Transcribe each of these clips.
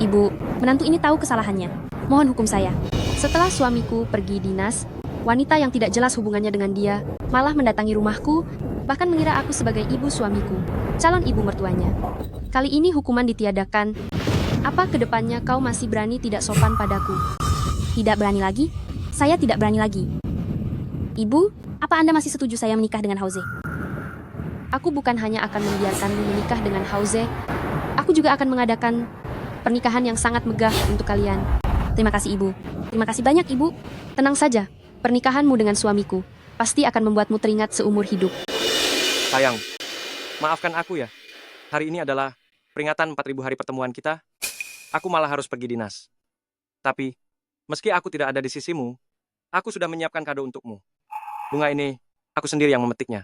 Ibu, menantu ini tahu kesalahannya. Mohon hukum saya. Setelah suamiku pergi dinas, wanita yang tidak jelas hubungannya dengan dia malah mendatangi rumahku, bahkan mengira aku sebagai ibu suamiku, calon ibu mertuanya. Kali ini hukuman ditiadakan. Apa kedepannya kau masih berani tidak sopan padaku? Tidak berani lagi? Saya tidak berani lagi. Ibu, apa Anda masih setuju saya menikah dengan Hauze? Aku bukan hanya akan membiarkanmu menikah dengan Hauze, aku juga akan mengadakan pernikahan yang sangat megah untuk kalian. Terima kasih, Ibu. Terima kasih banyak, Ibu. Tenang saja, pernikahanmu dengan suamiku pasti akan membuatmu teringat seumur hidup. Sayang, maafkan aku ya. Hari ini adalah peringatan 4.000 hari pertemuan kita. Aku malah harus pergi dinas. Tapi, meski aku tidak ada di sisimu, aku sudah menyiapkan kado untukmu. Bunga ini, aku sendiri yang memetiknya.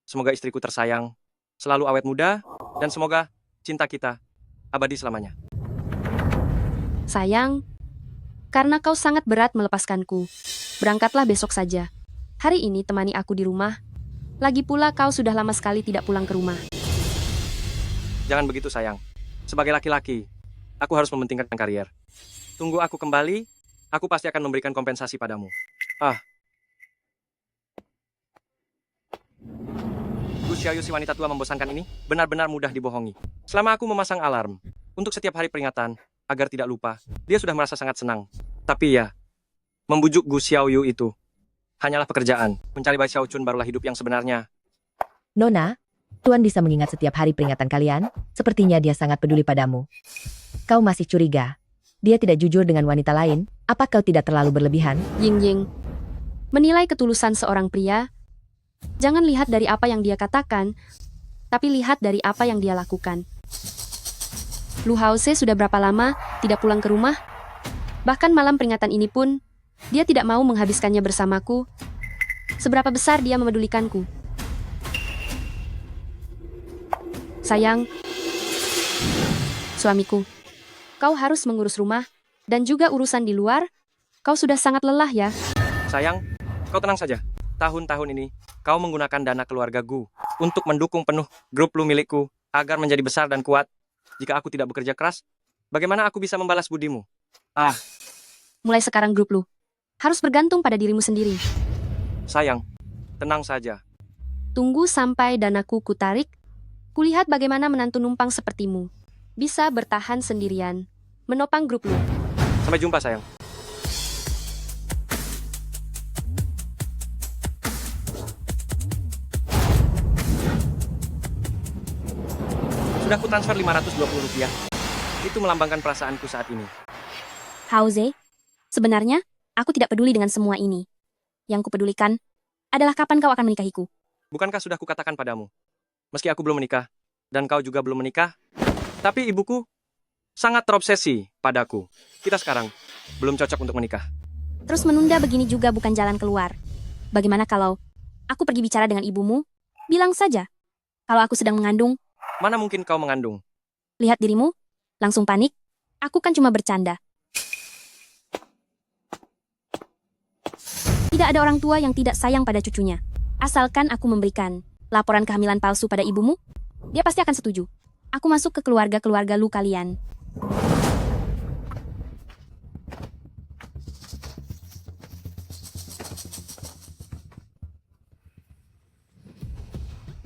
Semoga istriku tersayang selalu awet muda, dan semoga cinta kita abadi selamanya. Sayang, karena kau sangat berat melepaskanku, berangkatlah besok saja. Hari ini temani aku di rumah. Lagi pula kau sudah lama sekali tidak pulang ke rumah. Jangan begitu, sayang. Sebagai laki-laki, aku harus mementingkan karier. Tunggu aku kembali, aku pasti akan memberikan kompensasi padamu. Gu Xiaoyu, si wanita tua membosankan ini, benar-benar mudah dibohongi. Selama aku memasang alarm untuk setiap hari peringatan, agar tidak lupa, dia sudah merasa sangat senang. Tapi ya, membujuk Gu Xiaoyu itu hanyalah pekerjaan. Mencari Bai Xiaochun barulah hidup yang sebenarnya. Nona, Tuan bisa mengingat setiap hari peringatan kalian. Sepertinya dia sangat peduli padamu. Kau masih curiga? Dia tidak jujur dengan wanita lain. Apa kau tidak terlalu berlebihan? Ying, menilai ketulusan seorang pria, jangan lihat dari apa yang dia katakan, tapi lihat dari apa yang dia lakukan. Lu Hauze sudah berapa lama tidak pulang ke rumah? Bahkan malam peringatan ini pun, dia tidak mau menghabiskannya bersamaku. Seberapa besar dia memedulikanku? Sayang, suamiku, kau harus mengurus rumah, dan juga urusan di luar. Kau sudah sangat lelah ya. Sayang, kau tenang saja. Tahun-tahun ini, kau menggunakan dana keluarga Gu untuk mendukung penuh grup Lu milikku agar menjadi besar dan kuat. Jika aku tidak bekerja keras, bagaimana aku bisa membalas budimu? Mulai sekarang grup Lu harus bergantung pada dirimu sendiri. Sayang, tenang saja. Tunggu sampai danaku kutarik. Kulihat bagaimana menantu numpang sepertimu bisa bertahan sendirian, menopang grup Lu. Sampai jumpa, sayang. Sudah ku transfer Rp520. Itu melambangkan perasaanku saat ini. Hauze, sebenarnya aku tidak peduli dengan semua ini. Yang kupedulikan adalah kapan kau akan menikahiku. Bukankah sudah kukatakan padamu? Meski aku belum menikah, dan kau juga belum menikah, tapi ibuku sangat terobsesi padaku. Kita sekarang belum cocok untuk menikah. Terus menunda begini juga bukan jalan keluar. Bagaimana kalau aku pergi bicara dengan ibumu? Bilang saja, kalau aku sedang mengandung. Mana mungkin kau mengandung? Lihat dirimu, langsung panik. Aku kan cuma bercanda. Tidak ada orang tua yang tidak sayang pada cucunya. Asalkan aku memberikan laporan kehamilan palsu pada ibumu, dia pasti akan setuju. Aku masuk ke keluarga-keluarga Lu kalian.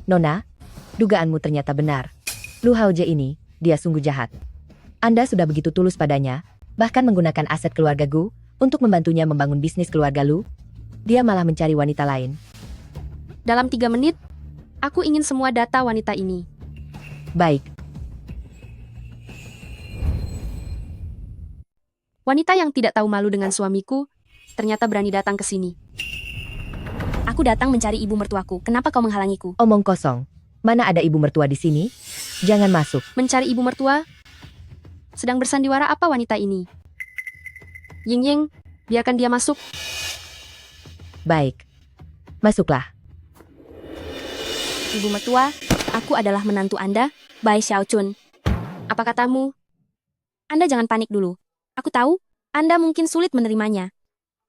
Nona, dugaanmu ternyata benar. Lu Hauze ini, dia sungguh jahat. Anda sudah begitu tulus padanya, bahkan menggunakan aset keluarga Gu untuk membantunya membangun bisnis keluarga Lu. Dia malah mencari wanita lain. Dalam 3 menit, aku ingin semua data wanita ini. Baik, Wanita yang tidak tahu malu dengan suamiku, ternyata berani datang ke sini. Aku datang mencari ibu mertuaku. Kenapa kau menghalangiku? omong kosong. Mana ada ibu mertua di sini? Jangan masuk. Mencari ibu mertua? Sedang bersandiwara apa wanita ini? Ying, biarkan dia masuk. Baik. Masuklah. Ibu mertua, aku adalah menantu Anda, Bai Xiaochun. Apa katamu? Anda jangan panik dulu. Aku tahu, Anda mungkin sulit menerimanya.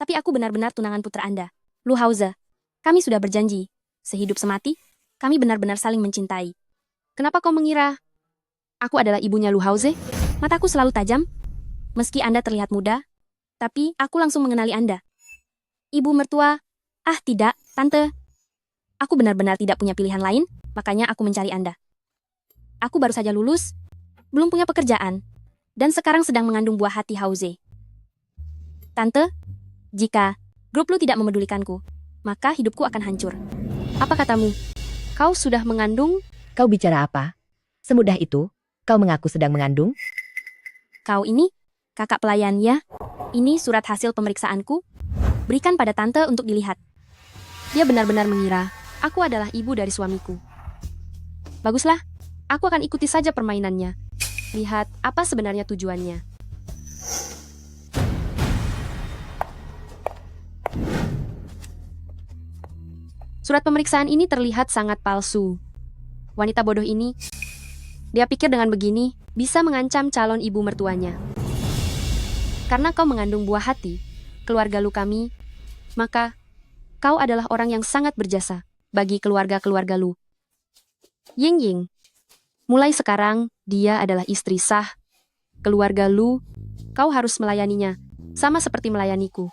Tapi aku benar-benar tunangan putra Anda, Lu Hauze. Kami sudah berjanji, sehidup semati, kami benar-benar saling mencintai. Kenapa kau mengira aku adalah ibunya Lu Hauze? Mataku selalu tajam. Meski Anda terlihat muda, tapi aku langsung mengenali Anda. Ibu mertua, tidak, Tante. Aku benar-benar tidak punya pilihan lain, makanya aku mencari Anda. Aku baru saja lulus, belum punya pekerjaan, dan sekarang sedang mengandung buah hati Hauze. Tante, jika grup lu tidak memedulikanku, maka hidupku akan hancur. Apa katamu? Kau sudah mengandung? Kau bicara apa? Semudah itu, kau mengaku sedang mengandung? Kau ini, kakak pelayan ya? Ini surat hasil pemeriksaanku. Berikan pada Tante untuk dilihat. Dia benar-benar mengira aku adalah ibu dari suamiku. Baguslah, aku akan ikuti saja permainannya. Lihat apa sebenarnya tujuannya. Surat pemeriksaan ini terlihat sangat palsu. Wanita bodoh ini, dia pikir dengan begini bisa mengancam calon ibu mertuanya. Karena kau mengandung buah hati, keluarga lu kami, maka kau adalah orang yang sangat berjasa bagi keluarga-keluarga lu. Ying Ying, mulai sekarang dia adalah istri sah. Keluarga lu, kau harus melayaninya, sama seperti melayaniku.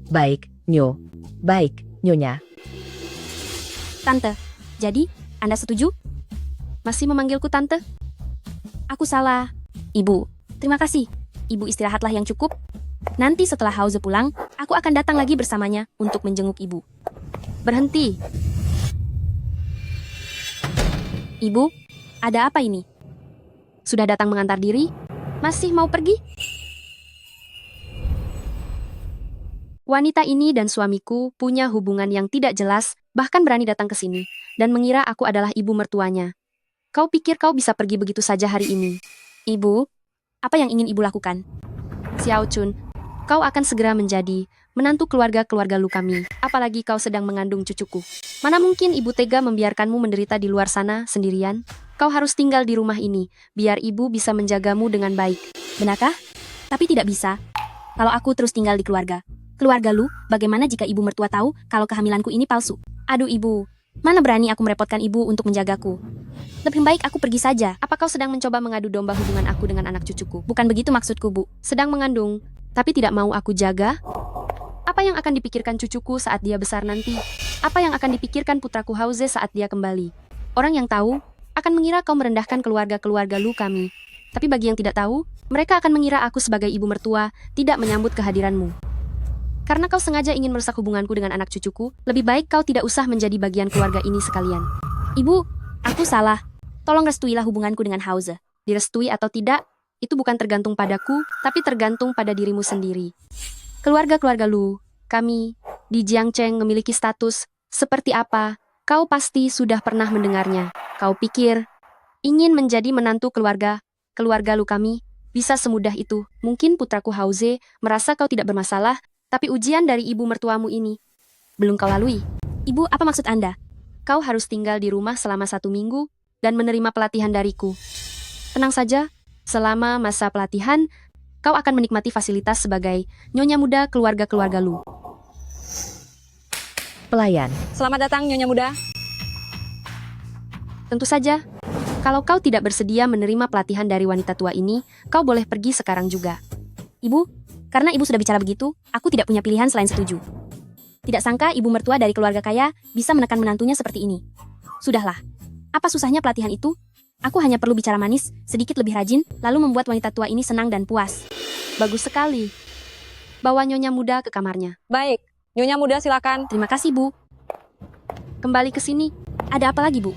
Baik, Nyo. Baik, Nyonya. Tante, jadi Anda setuju? Masih memanggilku Tante? Aku salah. Ibu, terima kasih. Ibu istirahatlah yang cukup. Nanti setelah Hauze pulang, aku akan datang lagi bersamanya untuk menjenguk ibu. Berhenti. Ibu, ada apa ini? Sudah datang mengantar diri? Masih mau pergi? Wanita ini dan suamiku punya hubungan yang tidak jelas, bahkan berani datang ke sini, dan mengira aku adalah ibu mertuanya. Kau pikir kau bisa pergi begitu saja hari ini? Ibu, apa yang ingin ibu lakukan? Xiao Chun, kau akan segera menjadi menantu keluarga-keluarga lu kami, apalagi kau sedang mengandung cucuku. Mana mungkin ibu tega membiarkanmu menderita di luar sana sendirian? Kau harus tinggal di rumah ini, biar ibu bisa menjagamu dengan baik. Benarkah? Tapi tidak bisa. Kalau aku terus tinggal di keluarga. Keluarga lu, bagaimana jika ibu mertua tahu kalau kehamilanku ini palsu? Aduh ibu, mana berani aku merepotkan ibu untuk menjagaku. Lebih baik aku pergi saja. Apa kau sedang mencoba mengadu domba hubungan aku dengan anak cucuku? Bukan begitu maksudku, Bu. Sedang mengandung, tapi tidak mau aku jaga? Apa yang akan dipikirkan cucuku saat dia besar nanti? Apa yang akan dipikirkan putraku Hauze saat dia kembali? Orang yang tahu akan mengira kau merendahkan keluarga-keluarga lu kami. Tapi bagi yang tidak tahu, mereka akan mengira aku sebagai ibu mertua tidak menyambut kehadiranmu. Karena kau sengaja ingin merusak hubunganku dengan anak cucuku, lebih baik kau tidak usah menjadi bagian keluarga ini sekalian. Ibu, aku salah. Tolong restuilah hubunganku dengan Hauze. Direstui atau tidak, itu bukan tergantung padaku, tapi tergantung pada dirimu sendiri. Keluarga-keluarga lu, kami, di Jiangcheng memiliki status seperti apa? Kau pasti sudah pernah mendengarnya. Kau pikir, ingin menjadi menantu keluarga lu kami, bisa semudah itu. Mungkin putraku Hauze merasa kau tidak bermasalah, tapi ujian dari ibu mertuamu ini belum kau lalui. Ibu, apa maksud Anda? Kau harus tinggal di rumah selama 1 minggu dan menerima pelatihan dariku. Tenang saja, selama masa pelatihan, kau akan menikmati fasilitas sebagai nyonya muda keluarga-keluarga lu. Pelayan. Selamat datang, Nyonya Muda. Tentu saja, kalau kau tidak bersedia menerima pelatihan dari wanita tua ini, kau boleh pergi sekarang juga. Ibu, karena ibu sudah bicara begitu, aku tidak punya pilihan selain setuju. Tidak sangka ibu mertua dari keluarga kaya bisa menekan menantunya seperti ini. Sudahlah, apa susahnya pelatihan itu? Aku hanya perlu bicara manis, sedikit lebih rajin, lalu membuat wanita tua ini senang dan puas. Bagus sekali. Bawa nyonya muda ke kamarnya. Baik, Nyonya Muda silakan. Terima kasih, Bu. Kembali ke sini. Ada apa lagi, Bu?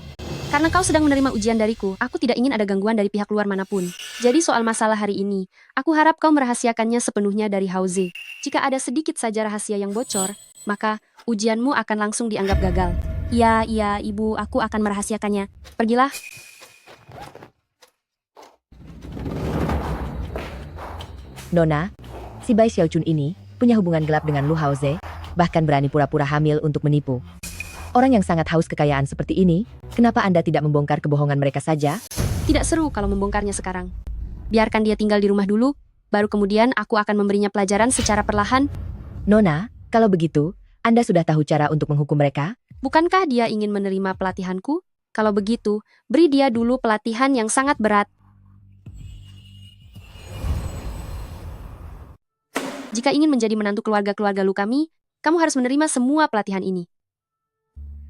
Karena kau sedang menerima ujian dariku, aku tidak ingin ada gangguan dari pihak luar manapun. Jadi soal masalah hari ini, aku harap kau merahasiakannya sepenuhnya dari Hauze. Jika ada sedikit saja rahasia yang bocor, maka ujianmu akan langsung dianggap gagal. Iya, Ibu, aku akan merahasiakannya. Pergilah. Nona, si Bai Xiaochun ini punya hubungan gelap dengan Lu Hauze, bahkan berani pura-pura hamil untuk menipu. Orang yang sangat haus kekayaan seperti ini, kenapa Anda tidak membongkar kebohongan mereka saja? Tidak seru kalau membongkarnya sekarang. Biarkan dia tinggal di rumah dulu, baru kemudian aku akan memberinya pelajaran secara perlahan. Nona, kalau begitu, Anda sudah tahu cara untuk menghukum mereka? Bukankah dia ingin menerima pelatihanku? Kalau begitu, beri dia dulu pelatihan yang sangat berat. Jika ingin menjadi menantu keluarga-keluarga Lu kami, kamu harus menerima semua pelatihan ini.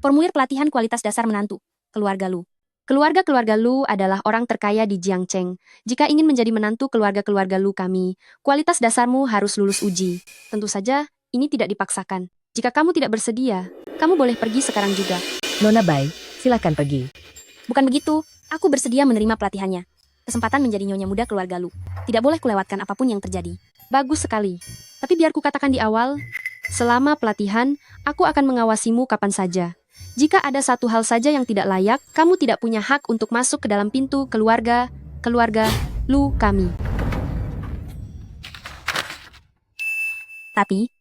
Formulir pelatihan kualitas dasar menantu keluarga Lu. Keluarga-keluarga Lu adalah orang terkaya di Jiangcheng. Jika ingin menjadi menantu keluarga-keluarga Lu kami, kualitas dasarmu harus lulus uji. Tentu saja, ini tidak dipaksakan. Jika kamu tidak bersedia, kamu boleh pergi sekarang juga. Nona Bai, silakan pergi. Bukan begitu, aku bersedia menerima pelatihannya. Kesempatan menjadi nyonya muda keluarga Lu. Tidak boleh kulewatkan apapun yang terjadi. Bagus sekali. Tapi biar kukatakan di awal, selama pelatihan, aku akan mengawasimu kapan saja. Jika ada satu hal saja yang tidak layak, kamu tidak punya hak untuk masuk ke dalam pintu keluarga Lu kami. Tapi,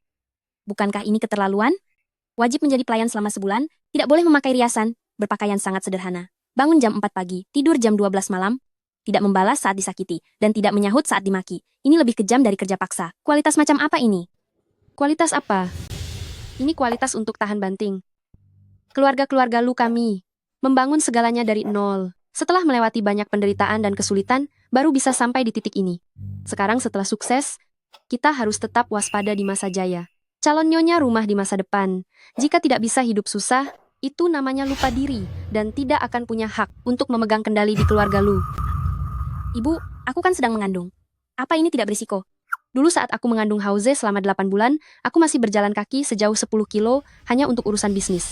bukankah ini keterlaluan? Wajib menjadi pelayan selama sebulan, tidak boleh memakai riasan, berpakaian sangat sederhana. Bangun jam 4 pagi, tidur jam 12 malam, tidak membalas saat disakiti, dan tidak menyahut saat dimaki. Ini lebih kejam dari kerja paksa. Kualitas macam apa ini? Kualitas apa? Ini kualitas untuk tahan banting. Keluarga-keluarga Lu kami membangun segalanya dari nol. Setelah melewati banyak penderitaan dan kesulitan, baru bisa sampai di titik ini. Sekarang setelah sukses, kita harus tetap waspada di masa jaya. Calon nyonya rumah di masa depan. Jika tidak bisa hidup susah, itu namanya lupa diri dan tidak akan punya hak untuk memegang kendali di keluarga Lu. Ibu, aku kan sedang mengandung. Apa ini tidak berisiko? Dulu saat aku mengandung Hauze selama 8 bulan, aku masih berjalan kaki sejauh 10 kilo hanya untuk urusan bisnis.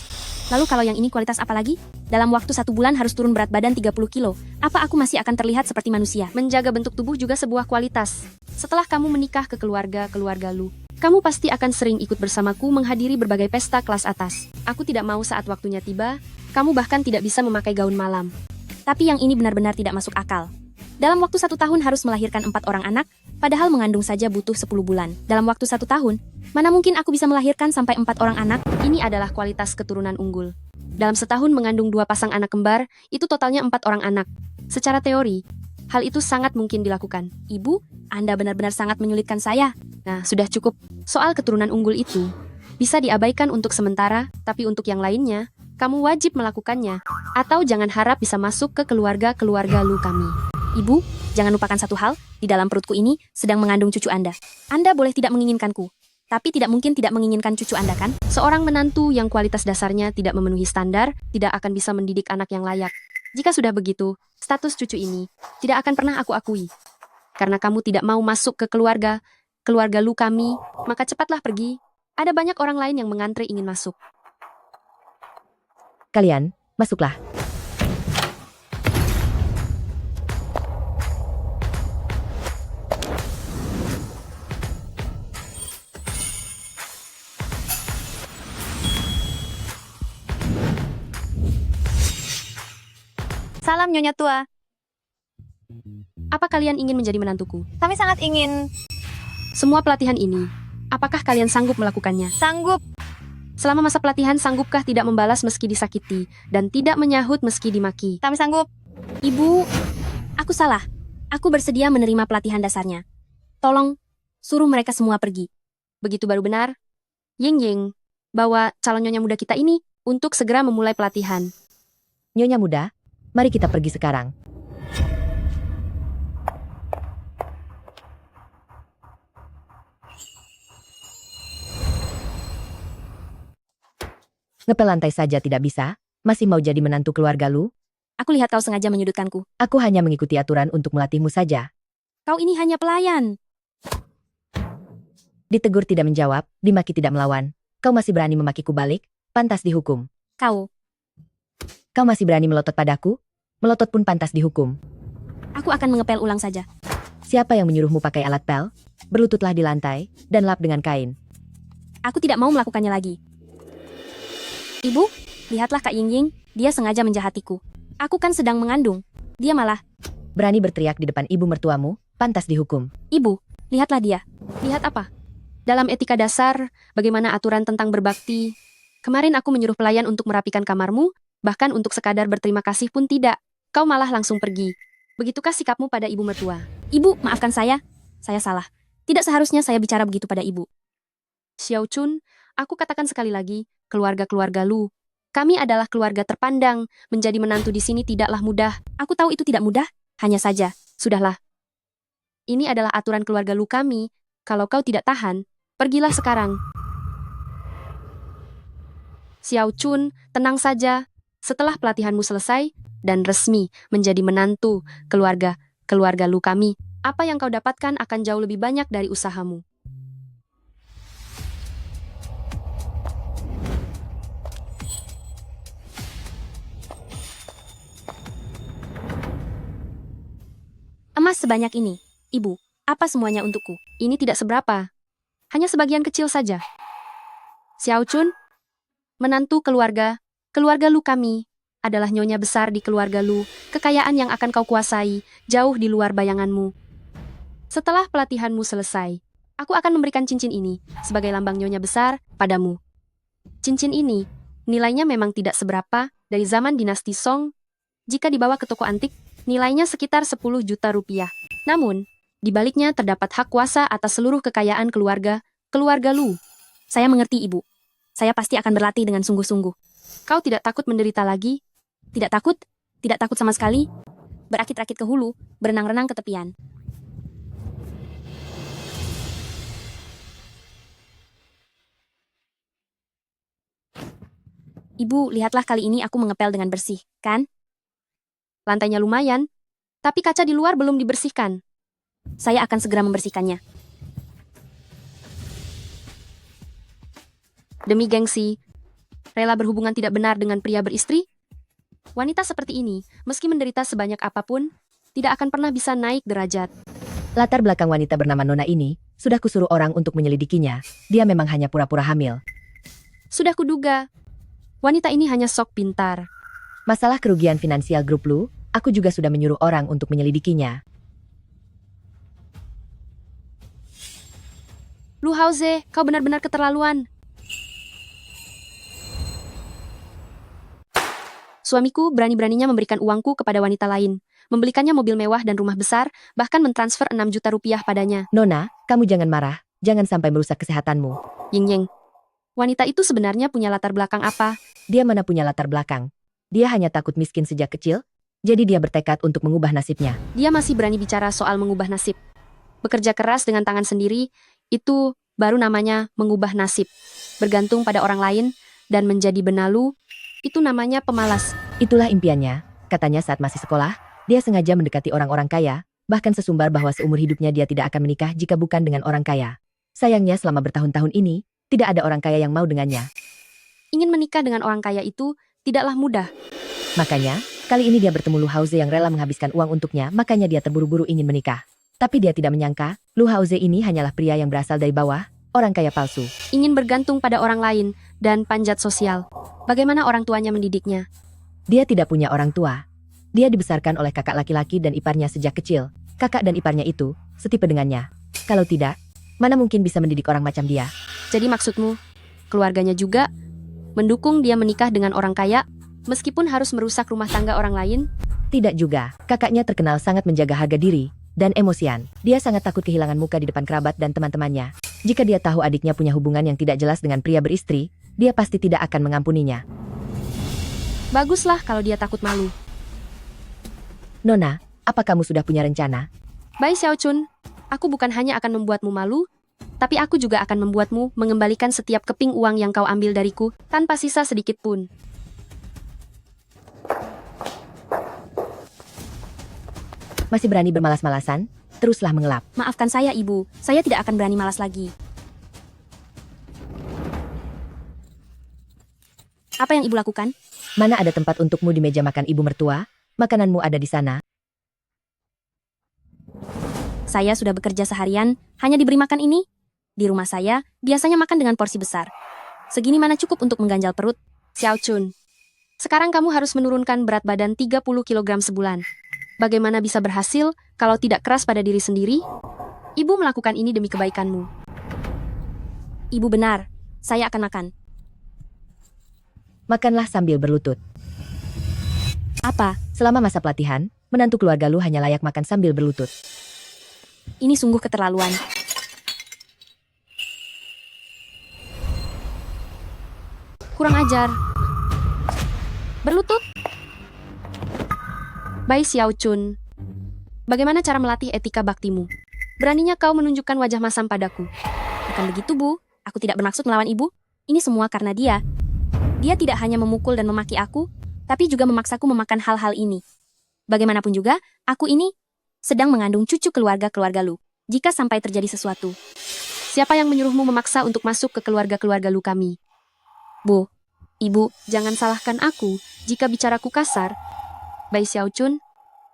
Lalu kalau yang ini kualitas apa lagi? Dalam waktu 1 bulan harus turun berat badan 30 kilo. Apa aku masih akan terlihat seperti manusia? Menjaga bentuk tubuh juga sebuah kualitas. Setelah kamu menikah ke keluarga Lu, kamu pasti akan sering ikut bersamaku menghadiri berbagai pesta kelas atas. Aku tidak mau saat waktunya tiba, kamu bahkan tidak bisa memakai gaun malam. Tapi yang ini benar-benar tidak masuk akal. Dalam waktu 1 tahun harus melahirkan 4 orang anak, padahal mengandung saja butuh 10 bulan. Dalam waktu 1 tahun, mana mungkin aku bisa melahirkan sampai 4 orang anak? Ini adalah kualitas keturunan unggul. Dalam setahun mengandung 2 pasang anak kembar, itu totalnya 4 orang anak. Secara teori, hal itu sangat mungkin dilakukan. Ibu, Anda benar-benar sangat menyulitkan saya. Nah, sudah cukup. Soal keturunan unggul itu, bisa diabaikan untuk sementara, tapi untuk yang lainnya, kamu wajib melakukannya. Atau jangan harap bisa masuk ke keluarga Lu kami. Ibu, jangan lupakan satu hal, di dalam perutku ini sedang mengandung cucu Anda. Anda boleh tidak menginginkanku, tapi tidak mungkin tidak menginginkan cucu Anda kan? Seorang menantu yang kualitas dasarnya tidak memenuhi standar, tidak akan bisa mendidik anak yang layak. Jika sudah begitu, status cucu ini tidak akan pernah aku akui. Karena kamu tidak mau masuk ke keluarga Lu kami, maka cepatlah pergi. Ada banyak orang lain yang mengantre ingin masuk. Kalian, masuklah. Salam Nyonya Tua. Apa kalian ingin menjadi menantuku? Kami sangat ingin. Semua pelatihan ini, apakah kalian sanggup melakukannya? Sanggup. Selama masa pelatihan, sanggupkah tidak membalas meski disakiti, dan tidak menyahut meski dimaki? Kami sanggup. Ibu, aku salah. Aku bersedia menerima pelatihan dasarnya. Tolong, suruh mereka semua pergi. Begitu baru benar. Ying, bawa calon nyonya muda kita ini untuk segera memulai pelatihan. Nyonya muda, mari kita pergi sekarang. Ngepel lantai saja tidak bisa? Masih mau jadi menantu keluarga Lu? Aku lihat kau sengaja menyudutkanku. Aku hanya mengikuti aturan untuk melatihmu saja. Kau ini hanya pelayan. Ditegur tidak menjawab, dimaki tidak melawan. Kau masih berani memakiku balik? Pantas dihukum. Kau Masih berani melotot padaku? Melotot pun pantas dihukum. Aku akan mengepel ulang saja. Siapa yang menyuruhmu pakai alat pel? Berlututlah di lantai, dan lap dengan kain. Aku tidak mau melakukannya lagi. Ibu, lihatlah Kak Ying, dia sengaja menjahatiku. Aku kan sedang mengandung. Dia malah, Berani berteriak di depan ibu mertuamu? Pantas dihukum. Ibu, lihatlah dia. Lihat apa? Dalam etika dasar, bagaimana aturan tentang berbakti? Kemarin aku menyuruh pelayan untuk merapikan kamarmu, bahkan untuk sekadar berterima kasih pun tidak. Kau malah langsung pergi. Begitukah sikapmu pada ibu mertua? Ibu, maafkan saya. Saya salah. Tidak seharusnya saya bicara begitu pada ibu. Xiao Chun, aku katakan sekali lagi, keluarga-keluarga Lu. Kami adalah keluarga terpandang. Menjadi menantu di sini tidaklah mudah. Aku tahu itu tidak mudah. Hanya saja, sudahlah. Ini adalah aturan keluarga Lu kami. Kalau kau tidak tahan, pergilah sekarang. Xiao Chun, tenang saja. Setelah pelatihanmu selesai dan resmi menjadi menantu keluarga Lu kami, apa yang kau dapatkan akan jauh lebih banyak dari usahamu. Emas sebanyak ini, Ibu, apa semuanya untukku? Ini tidak seberapa. Hanya sebagian kecil saja. Xiao Chun, menantu keluarga Lu kami, adalah nyonya besar di keluarga Lu, kekayaan yang akan kau kuasai, jauh di luar bayanganmu. Setelah pelatihanmu selesai, aku akan memberikan cincin ini sebagai lambang nyonya besar padamu. Cincin ini, nilainya memang tidak seberapa dari zaman dinasti Song. Jika dibawa ke toko antik, nilainya sekitar 10 juta rupiah. Namun, di baliknya terdapat hak kuasa atas seluruh kekayaan keluarga Lu. Saya mengerti, Ibu. Saya pasti akan berlatih dengan sungguh-sungguh. Kau tidak takut menderita lagi? Tidak takut? Tidak takut sama sekali? Berakit-rakit ke hulu, berenang-renang ke tepian. Ibu, lihatlah kali ini aku mengepel dengan bersih, kan? Lantainya lumayan, tapi kaca di luar belum dibersihkan. Saya akan segera membersihkannya. Demi gengsi, rela berhubungan tidak benar dengan pria beristri? Wanita seperti ini, meski menderita sebanyak apapun, tidak akan pernah bisa naik derajat. Latar belakang wanita bernama Nona ini, sudah kusuruh orang untuk menyelidikinya. Dia memang hanya pura-pura hamil. Sudah kuduga, wanita ini hanya sok pintar. Masalah kerugian finansial grup Lu, aku juga sudah menyuruh orang untuk menyelidikinya. Lu Haoze, kau benar-benar keterlaluan. Suamiku berani-beraninya memberikan uangku kepada wanita lain, membelikannya mobil mewah dan rumah besar, bahkan mentransfer 6 juta rupiah padanya. Nona, kamu jangan marah, jangan sampai merusak kesehatanmu. Ying-ying, wanita itu sebenarnya punya latar belakang apa? Dia mana punya latar belakang? Dia hanya takut miskin sejak kecil, jadi dia bertekad untuk mengubah nasibnya. Dia masih berani bicara soal mengubah nasib. Bekerja keras dengan tangan sendiri, itu baru namanya mengubah nasib. Bergantung pada orang lain dan menjadi benalu, itu namanya pemalas. Itulah impiannya, katanya saat masih sekolah, dia sengaja mendekati orang-orang kaya, bahkan sesumbar bahwa seumur hidupnya dia tidak akan menikah jika bukan dengan orang kaya. Sayangnya selama bertahun-tahun ini, tidak ada orang kaya yang mau dengannya. Ingin menikah dengan orang kaya itu tidaklah mudah. Makanya, kali ini dia bertemu Lu Haoze yang rela menghabiskan uang untuknya, makanya dia terburu-buru ingin menikah. Tapi dia tidak menyangka, Lu Haoze ini hanyalah pria yang berasal dari bawah, orang kaya palsu. Ingin bergantung pada orang lain dan panjat sosial. Bagaimana orang tuanya mendidiknya? Dia tidak punya orang tua. Dia dibesarkan oleh kakak laki-laki dan iparnya sejak kecil. Kakak dan iparnya itu setipe dengannya. Kalau tidak, mana mungkin bisa mendidik orang macam dia? Jadi maksudmu, keluarganya juga mendukung dia menikah dengan orang kaya, meskipun harus merusak rumah tangga orang lain? Tidak juga. Kakaknya terkenal sangat menjaga harga diri dan emosian. Dia sangat takut kehilangan muka di depan kerabat dan teman-temannya. Jika dia tahu adiknya punya hubungan yang tidak jelas dengan pria beristri, dia pasti tidak akan mengampuninya. Baguslah kalau dia takut malu. Nona, apa kamu sudah punya rencana? Bai Xiao Chun, aku bukan hanya akan membuatmu malu, tapi aku juga akan membuatmu mengembalikan setiap keping uang yang kau ambil dariku, tanpa sisa sedikit pun. Masih berani bermalas-malasan? Teruslah mengelap. Maafkan saya, Ibu. Saya tidak akan berani malas lagi. Apa yang Ibu lakukan? Mana ada tempat untukmu di meja makan ibu mertua? Makananmu ada di sana. Saya sudah bekerja seharian, hanya diberi makan ini. Di rumah saya, biasanya makan dengan porsi besar. Segini mana cukup untuk mengganjal perut? Xiao Chun, sekarang kamu harus menurunkan berat badan 30 kg sebulan. Bagaimana bisa berhasil kalau tidak keras pada diri sendiri? Ibu melakukan ini demi kebaikanmu. Ibu benar, saya akan makan. Makanlah sambil berlutut. Apa? Selama masa pelatihan, menantu keluarga Lu hanya layak makan sambil berlutut. Ini sungguh keterlaluan. Kurang ajar. Berlutut? Bai Xiao Chun, bagaimana cara melatih etika baktimu? Beraninya kau menunjukkan wajah masam padaku. Bukan begitu, Bu. Aku tidak bermaksud melawan ibu. Ini semua karena dia. Dia tidak hanya memukul dan memaki aku, tapi juga memaksaku memakan hal-hal ini. Bagaimanapun juga, aku ini sedang mengandung cucu keluarga-keluarga Lu. Jika sampai terjadi sesuatu, siapa yang menyuruhmu memaksa untuk masuk ke keluarga-keluarga Lu kami? Bu, ibu, jangan salahkan aku jika bicaraku kasar. Bai Xiaochun,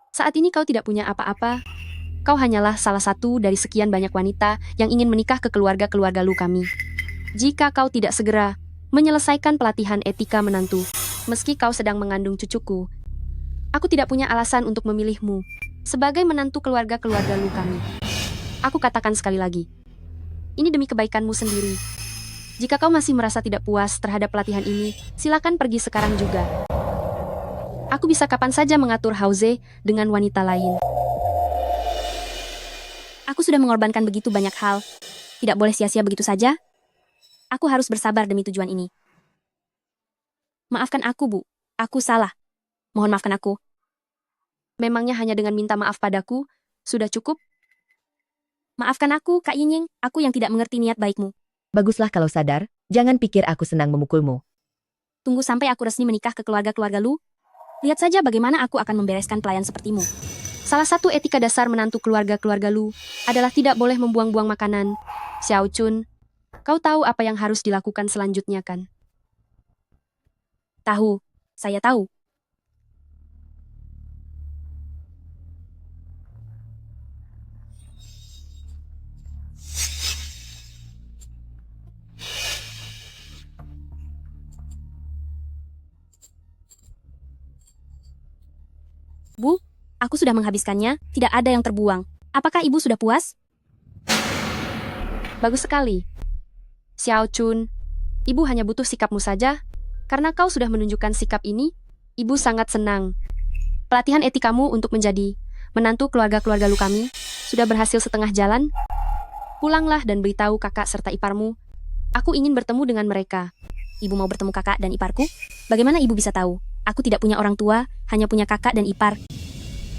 saat ini kau tidak punya apa-apa. Kau hanyalah salah satu dari sekian banyak wanita yang ingin menikah ke keluarga-keluarga Lu kami. Jika kau tidak segera menyelesaikan pelatihan etika menantu, meski kau sedang mengandung cucuku, aku tidak punya alasan untuk memilihmu sebagai menantu keluarga-keluarga Lu kami. Aku katakan sekali lagi, ini demi kebaikanmu sendiri. Jika kau masih merasa tidak puas terhadap pelatihan ini, silakan pergi sekarang juga. Aku bisa kapan saja mengatur Hauze dengan wanita lain. Aku sudah mengorbankan begitu banyak hal. Tidak boleh sia-sia begitu saja. Aku harus bersabar demi tujuan ini. Maafkan aku, Bu. Aku salah. Mohon maafkan aku. Memangnya hanya dengan minta maaf padaku, sudah cukup? Maafkan aku, Kak Yinying. Aku yang tidak mengerti niat baikmu. Baguslah kalau sadar, jangan pikir aku senang memukulmu. Tunggu sampai aku resmi menikah ke keluarga-keluarga Lu. Lihat saja bagaimana aku akan membereskan pelayan sepertimu. Salah satu etika dasar menantu keluarga-keluarga Lu adalah tidak boleh membuang-buang makanan. Xiaochun, kau tahu apa yang harus dilakukan selanjutnya kan? Tahu, saya tahu. Bu, aku sudah menghabiskannya, tidak ada yang terbuang. Apakah ibu sudah puas? Bagus sekali. Xiaochun, ibu hanya butuh sikapmu saja. Karena kau sudah menunjukkan sikap ini, ibu sangat senang. Pelatihan etikamu untuk menjadi menantu keluarga-keluarga Lu kami sudah berhasil setengah jalan. Pulanglah dan beritahu kakak serta iparmu. Aku ingin bertemu dengan mereka. Ibu mau bertemu kakak dan iparku? Bagaimana ibu bisa tahu? Aku tidak punya orang tua, hanya punya kakak dan ipar.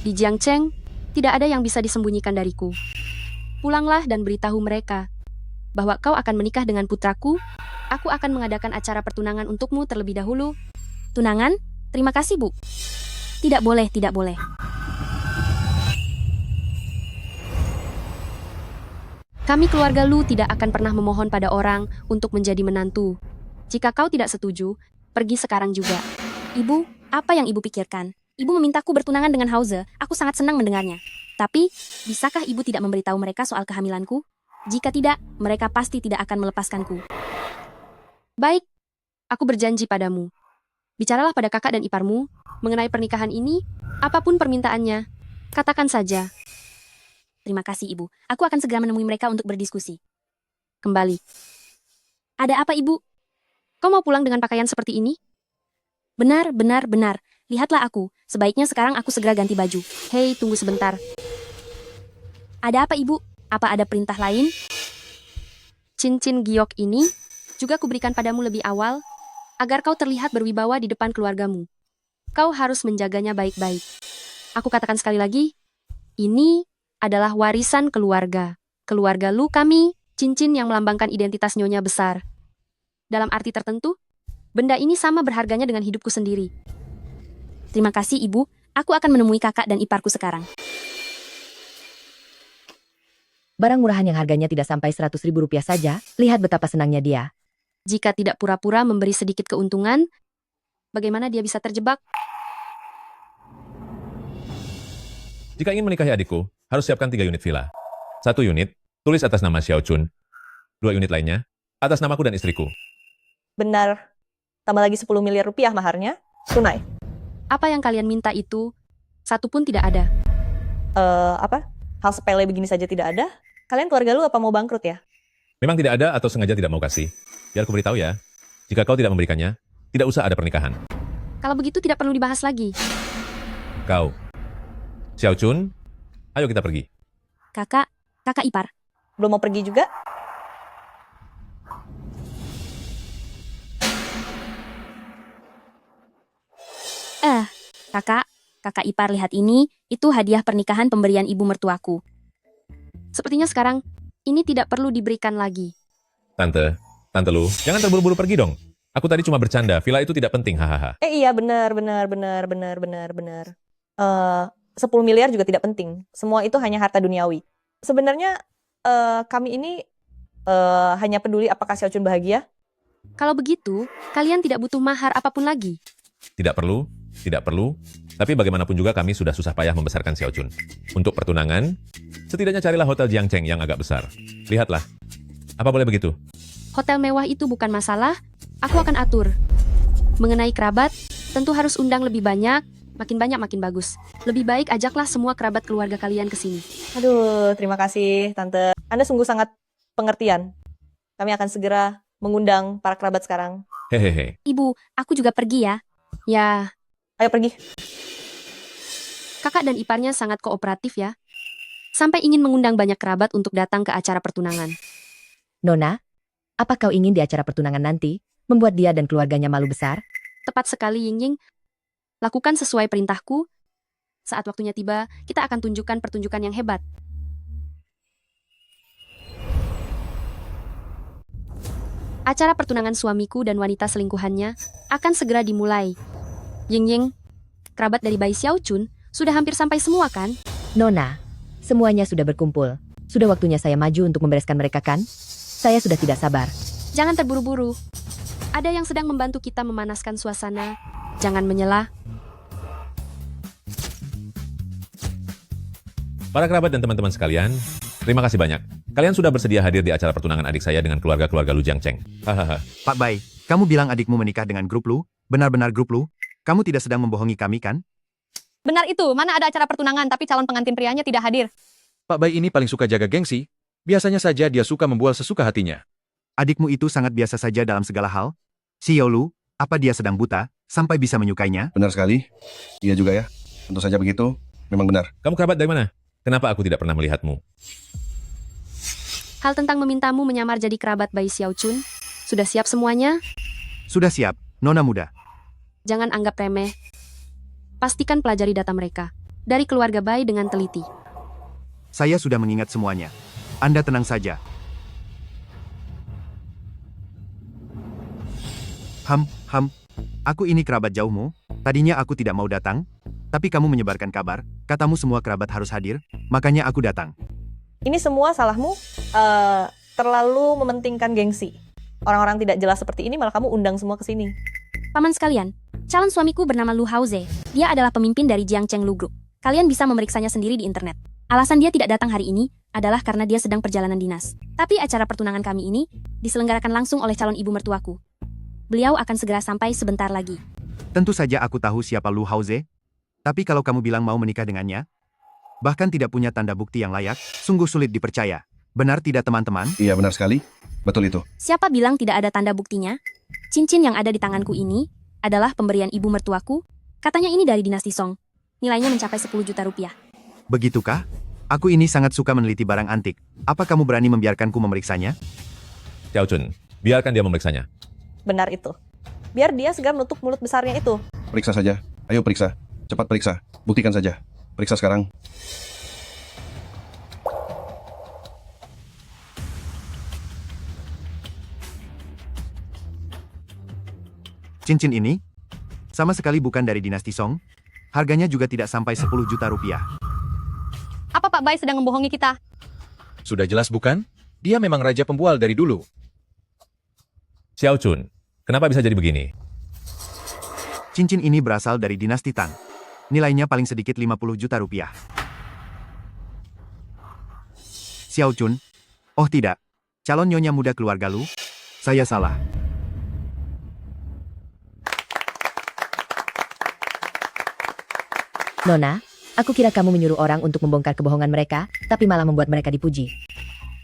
Di Jiangcheng, tidak ada yang bisa disembunyikan dariku. Pulanglah dan beritahu mereka bahwa kau akan menikah dengan putraku. Aku akan mengadakan acara pertunangan untukmu terlebih dahulu. Tunangan? Terima kasih, Bu. Tidak boleh, tidak boleh. Kami keluarga Lu tidak akan pernah memohon pada orang untuk menjadi menantu. Jika kau tidak setuju, pergi sekarang juga. Ibu, apa yang ibu pikirkan? Ibu memintaku bertunangan dengan Hauze. Aku sangat senang mendengarnya. Tapi, bisakah ibu tidak memberitahu mereka soal kehamilanku? Jika tidak, mereka pasti tidak akan melepaskanku. Baik, aku berjanji padamu. Bicaralah pada kakak dan iparmu mengenai pernikahan ini, apapun permintaannya. Katakan saja. Terima kasih, Ibu. Aku akan segera menemui mereka untuk berdiskusi. Kembali. Ada apa, Ibu? Kau mau pulang dengan pakaian seperti ini? Benar. Lihatlah aku. Sebaiknya sekarang aku segera ganti baju. Hei, tunggu sebentar. Ada apa, Ibu? Apa ada perintah lain? Cincin giok ini juga kuberikan padamu lebih awal, agar kau terlihat berwibawa di depan keluargamu. Kau harus menjaganya baik-baik. Aku katakan sekali lagi, ini adalah warisan keluarga. Keluarga Lu kami, cincin yang melambangkan identitas nyonya besar. Dalam arti tertentu, benda ini sama berharganya dengan hidupku sendiri. Terima kasih, Ibu. Aku akan menemui kakak dan iparku sekarang. Barang murahan yang harganya tidak sampai 100.000 rupiah saja, lihat betapa senangnya dia. Jika tidak pura-pura memberi sedikit keuntungan, bagaimana dia bisa terjebak? Jika ingin menikahi adikku, harus siapkan 3 unit villa. 1 unit, tulis atas nama Xiaochun. 2 unit lainnya, atas namaku dan istriku. Benar. Tambah lagi 10 miliar rupiah maharnya. Tunai. Apa yang kalian minta itu, satu pun tidak ada. Apa? Hal sepele begini saja tidak ada? Kalian keluarga Lu apa mau bangkrut ya? Memang tidak ada atau sengaja tidak mau kasih. Biar aku beritahu ya, jika kau tidak memberikannya, tidak usah ada pernikahan. Kalau begitu tidak perlu dibahas lagi. Kau, Xiaochun, ayo kita pergi. Kakak ipar. Belum mau pergi juga? Kakak ipar lihat ini, itu hadiah pernikahan pemberian ibu mertuaku. Sepertinya sekarang, ini tidak perlu diberikan lagi. Tante Lu, jangan terburu-buru pergi dong. Aku tadi cuma bercanda, villa itu tidak penting, hahaha. Iya, benar. 10 miliar juga tidak penting. Semua itu hanya harta duniawi. Sebenarnya kami ini hanya peduli apakah Xiaochun bahagia. Kalau begitu, kalian tidak butuh mahar apapun lagi. Tidak perlu. Tapi bagaimanapun juga kami sudah susah payah membesarkan Xiaochun. Untuk pertunangan, setidaknya carilah hotel Jiangcheng yang agak besar. Lihatlah. Apa boleh begitu? Hotel mewah itu bukan masalah, aku akan atur. Mengenai kerabat, tentu harus undang lebih banyak makin bagus. Lebih baik ajaklah semua kerabat keluarga kalian ke sini. Aduh, terima kasih Tante. Anda sungguh sangat pengertian. Kami akan segera mengundang para kerabat sekarang. Hehehe. Ibu, aku juga pergi ya. Ya, Ayo pergi. kakak dan iparnya sangat kooperatif ya. Sampai ingin mengundang banyak kerabat untuk datang ke acara pertunangan. Nona, apa kau ingin di acara pertunangan nanti membuat dia dan keluarganya malu besar? Tepat sekali, Ying. Lakukan sesuai perintahku. Saat waktunya tiba, kita akan tunjukkan pertunjukan yang hebat. Acara pertunangan suamiku dan wanita selingkuhannya akan segera dimulai. Ying, kerabat dari Bai Xiaochun sudah hampir sampai semua kan? Nona, semuanya sudah berkumpul. Sudah waktunya saya maju untuk membereskan mereka kan? Saya sudah tidak sabar. Jangan terburu-buru. Ada yang sedang membantu kita memanaskan suasana. Jangan menyela. Para kerabat dan teman-teman sekalian, terima kasih banyak. Kalian sudah bersedia hadir di acara pertunangan adik saya dengan keluarga-keluarga Lu Jiangcheng. Hahaha. Pak Bai, kamu bilang adikmu menikah dengan grup Lu? Benar-benar grup Lu? Kamu tidak sedang membohongi kami kan? Benar itu, mana ada acara pertunangan tapi calon pengantin prianya tidak hadir. Pak Bai ini paling suka jaga gengsi. Biasanya saja dia suka membual sesuka hatinya. Adikmu itu sangat biasa saja dalam segala hal. Xiao Lu, apa dia sedang buta, sampai bisa menyukainya? Benar sekali. Iya juga ya. Tentu saja begitu. Memang benar. Kamu kerabat dari mana? Kenapa aku tidak pernah melihatmu? Hal tentang memintamu menyamar jadi kerabat Bai Xiaochun, sudah siap semuanya? Sudah siap, Nona muda. Jangan anggap remeh. Pastikan pelajari data mereka. Dari keluarga Bai dengan teliti. Saya sudah mengingat semuanya. Anda tenang saja. Aku ini kerabat jauhmu. Tadinya aku tidak mau datang, tapi kamu menyebarkan kabar, katamu semua kerabat harus hadir, makanya aku datang. Ini semua salahmu. Terlalu mementingkan gengsi. Orang-orang tidak jelas seperti ini malah kamu undang semua ke sini. Paman sekalian, calon suamiku bernama Lu Haoze. Dia adalah pemimpin dari Jiangcheng Lu Group. Kalian bisa memeriksanya sendiri di internet. Alasan dia tidak datang hari ini adalah karena dia sedang perjalanan dinas. Tapi acara pertunangan kami ini diselenggarakan langsung oleh calon ibu mertuaku. Beliau akan segera sampai sebentar lagi. Tentu saja aku tahu siapa Lu Haoze. Tapi kalau kamu bilang mau menikah dengannya, bahkan tidak punya tanda bukti yang layak, sungguh sulit dipercaya. Benar tidak teman-teman? Iya benar sekali. Betul itu. Siapa bilang tidak ada tanda buktinya? Cincin yang ada di tanganku ini adalah pemberian ibu mertuaku. Katanya ini dari dinasti Song. Nilainya mencapai 10 juta rupiah. Begitukah? Aku ini sangat suka meneliti barang antik. Apa kamu berani membiarkanku memeriksanya? Xiaochun, biarkan dia memeriksanya. Benar itu. Biar dia segera menutup mulut besarnya itu. Periksa saja. Ayo periksa. Cepat periksa. Buktikan saja. Periksa sekarang. Cincin ini sama sekali bukan dari dinasti Song. Harganya juga tidak sampai 10 juta rupiah. Apa Pak Bai sedang membohongi kita? Sudah jelas bukan? Dia memang raja pembual dari dulu. Xiaochun, kenapa bisa jadi begini? Cincin ini berasal dari dinasti Tang. Nilainya paling sedikit 50 juta rupiah. Xiaochun? Oh tidak. Calon nyonya muda keluarga Lu? Saya salah. Nona, aku kira kamu menyuruh orang untuk membongkar kebohongan mereka, tapi malah membuat mereka dipuji.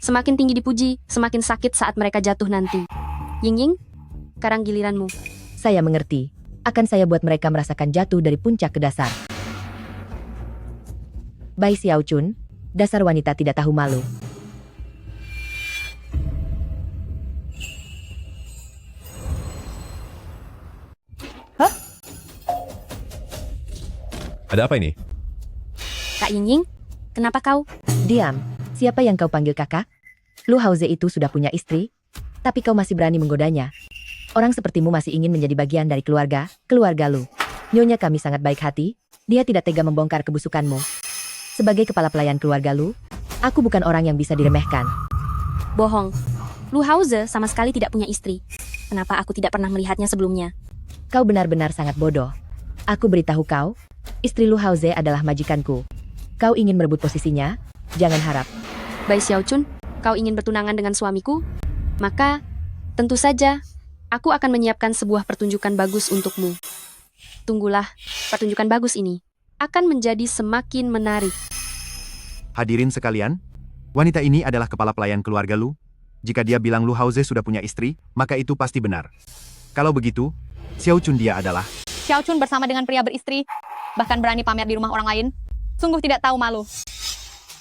Semakin tinggi dipuji, semakin sakit saat mereka jatuh nanti. Ying, sekarang giliranmu. Saya mengerti. Akan saya buat mereka merasakan jatuh dari puncak ke dasar. Bai Xiaochun, dasar wanita tidak tahu malu. Ada apa ini? Kak Ying, kenapa kau? Diam. Siapa yang kau panggil kakak? Lu Haoze itu sudah punya istri, tapi kau masih berani menggodanya. Orang sepertimu masih ingin menjadi bagian dari keluarga Lu. Nyonya kami sangat baik hati, dia tidak tega membongkar kebusukanmu. Sebagai kepala pelayan keluarga Lu, aku bukan orang yang bisa diremehkan. Bohong. Lu Haoze sama sekali tidak punya istri. Kenapa aku tidak pernah melihatnya sebelumnya? Kau benar-benar sangat bodoh. Aku beritahu kau, istri Lu Haoze adalah majikanku. Kau ingin merebut posisinya? Jangan harap. Bai Xiaochun, kau ingin bertunangan dengan suamiku? Maka, tentu saja, aku akan menyiapkan sebuah pertunjukan bagus untukmu. Tunggulah, pertunjukan bagus ini akan menjadi semakin menarik. Hadirin sekalian, wanita ini adalah kepala pelayan keluarga Lu. Jika dia bilang Lu Haoze sudah punya istri, maka itu pasti benar. Kalau begitu, Xiaochun dia adalah... Xiaochun bersama dengan pria beristri, bahkan berani pamer di rumah orang lain. Sungguh tidak tahu malu.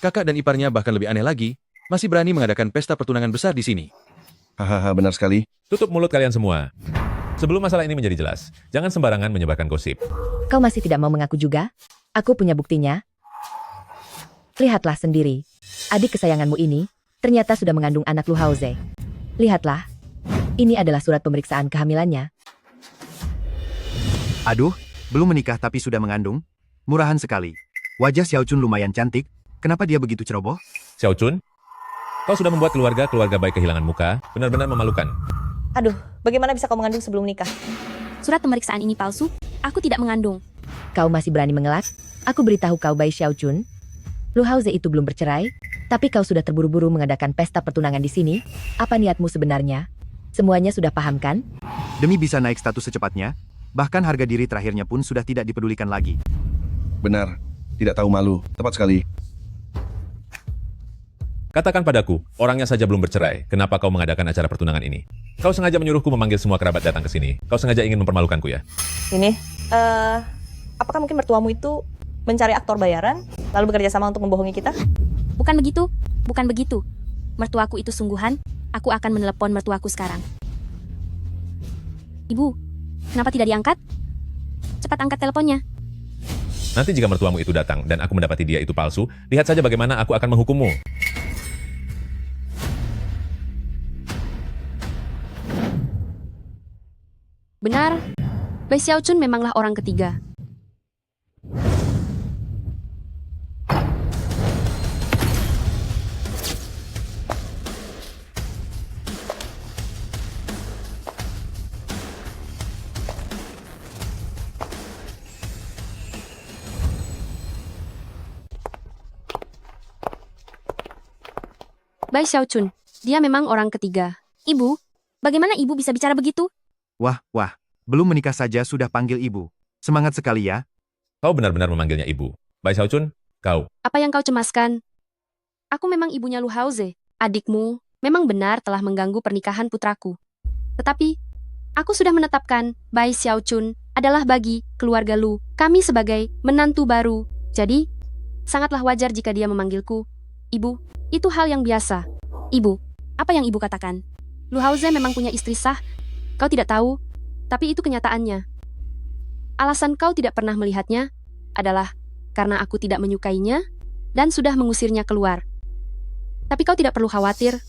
Kakak dan iparnya bahkan lebih aneh lagi, masih berani mengadakan pesta pertunangan besar di sini. Hahaha, benar sekali. Tutup mulut kalian semua. Sebelum masalah ini menjadi jelas, jangan sembarangan menyebarkan gosip. Kau masih tidak mau mengaku juga? Aku punya buktinya. Lihatlah sendiri. Adik kesayanganmu ini ternyata sudah mengandung anak Lu Haoze. Lihatlah. Ini adalah surat pemeriksaan kehamilannya. Aduh, belum menikah tapi sudah mengandung? Murahan sekali. Wajah Xiaochun lumayan cantik, kenapa dia begitu ceroboh? Xiaochun, kau sudah membuat keluarga baik kehilangan muka, benar-benar memalukan. Aduh, bagaimana bisa kau mengandung sebelum nikah? Surat pemeriksaan ini palsu, aku tidak mengandung. Kau masih berani mengelak? Aku beritahu kau Bai Xiaochun. Lu Haoze itu belum bercerai, tapi kau sudah terburu-buru mengadakan pesta pertunangan di sini. Apa niatmu sebenarnya? Semuanya sudah paham kan? Demi bisa naik status secepatnya, bahkan harga diri terakhirnya pun sudah tidak dipedulikan lagi. Benar. Tidak tahu malu. Tepat sekali. Katakan padaku, orangnya saja belum bercerai, kenapa kau mengadakan acara pertunangan ini? Kau sengaja menyuruhku memanggil semua kerabat datang ke sini. Kau sengaja ingin mempermalukanku ya? Ini, apakah mungkin mertuamu itu mencari aktor bayaran, lalu bekerja sama untuk membohongi kita? Bukan begitu, bukan begitu. Mertuaku itu sungguhan, aku akan menelepon mertuaku sekarang. Ibu, kenapa tidak diangkat? Cepat angkat teleponnya. Nanti jika mertuamu itu datang dan aku mendapati dia itu palsu, lihat saja bagaimana aku akan menghukummu. Benar, Bai Xiaochun memanglah orang ketiga. Bai Xiaochun, dia memang orang ketiga. Ibu, bagaimana ibu bisa bicara begitu? Wah, belum menikah saja sudah panggil ibu. Semangat sekali ya. Kau benar-benar memanggilnya ibu. Bai Xiaochun, kau. Apa yang kau cemaskan? Aku memang ibunya Lu Haoze. Adikmu memang benar telah mengganggu pernikahan putraku. Tetapi, aku sudah menetapkan Bai Xiaochun adalah bagi keluarga Lu, kami sebagai menantu baru. Jadi, sangatlah wajar jika dia memanggilku ibu. Itu hal yang biasa. Ibu, apa yang ibu katakan? Lu Haoze memang punya istri sah. Kau tidak tahu, tapi itu kenyataannya. Alasan kau tidak pernah melihatnya adalah karena aku tidak menyukainya dan sudah mengusirnya keluar. Tapi kau tidak perlu khawatir.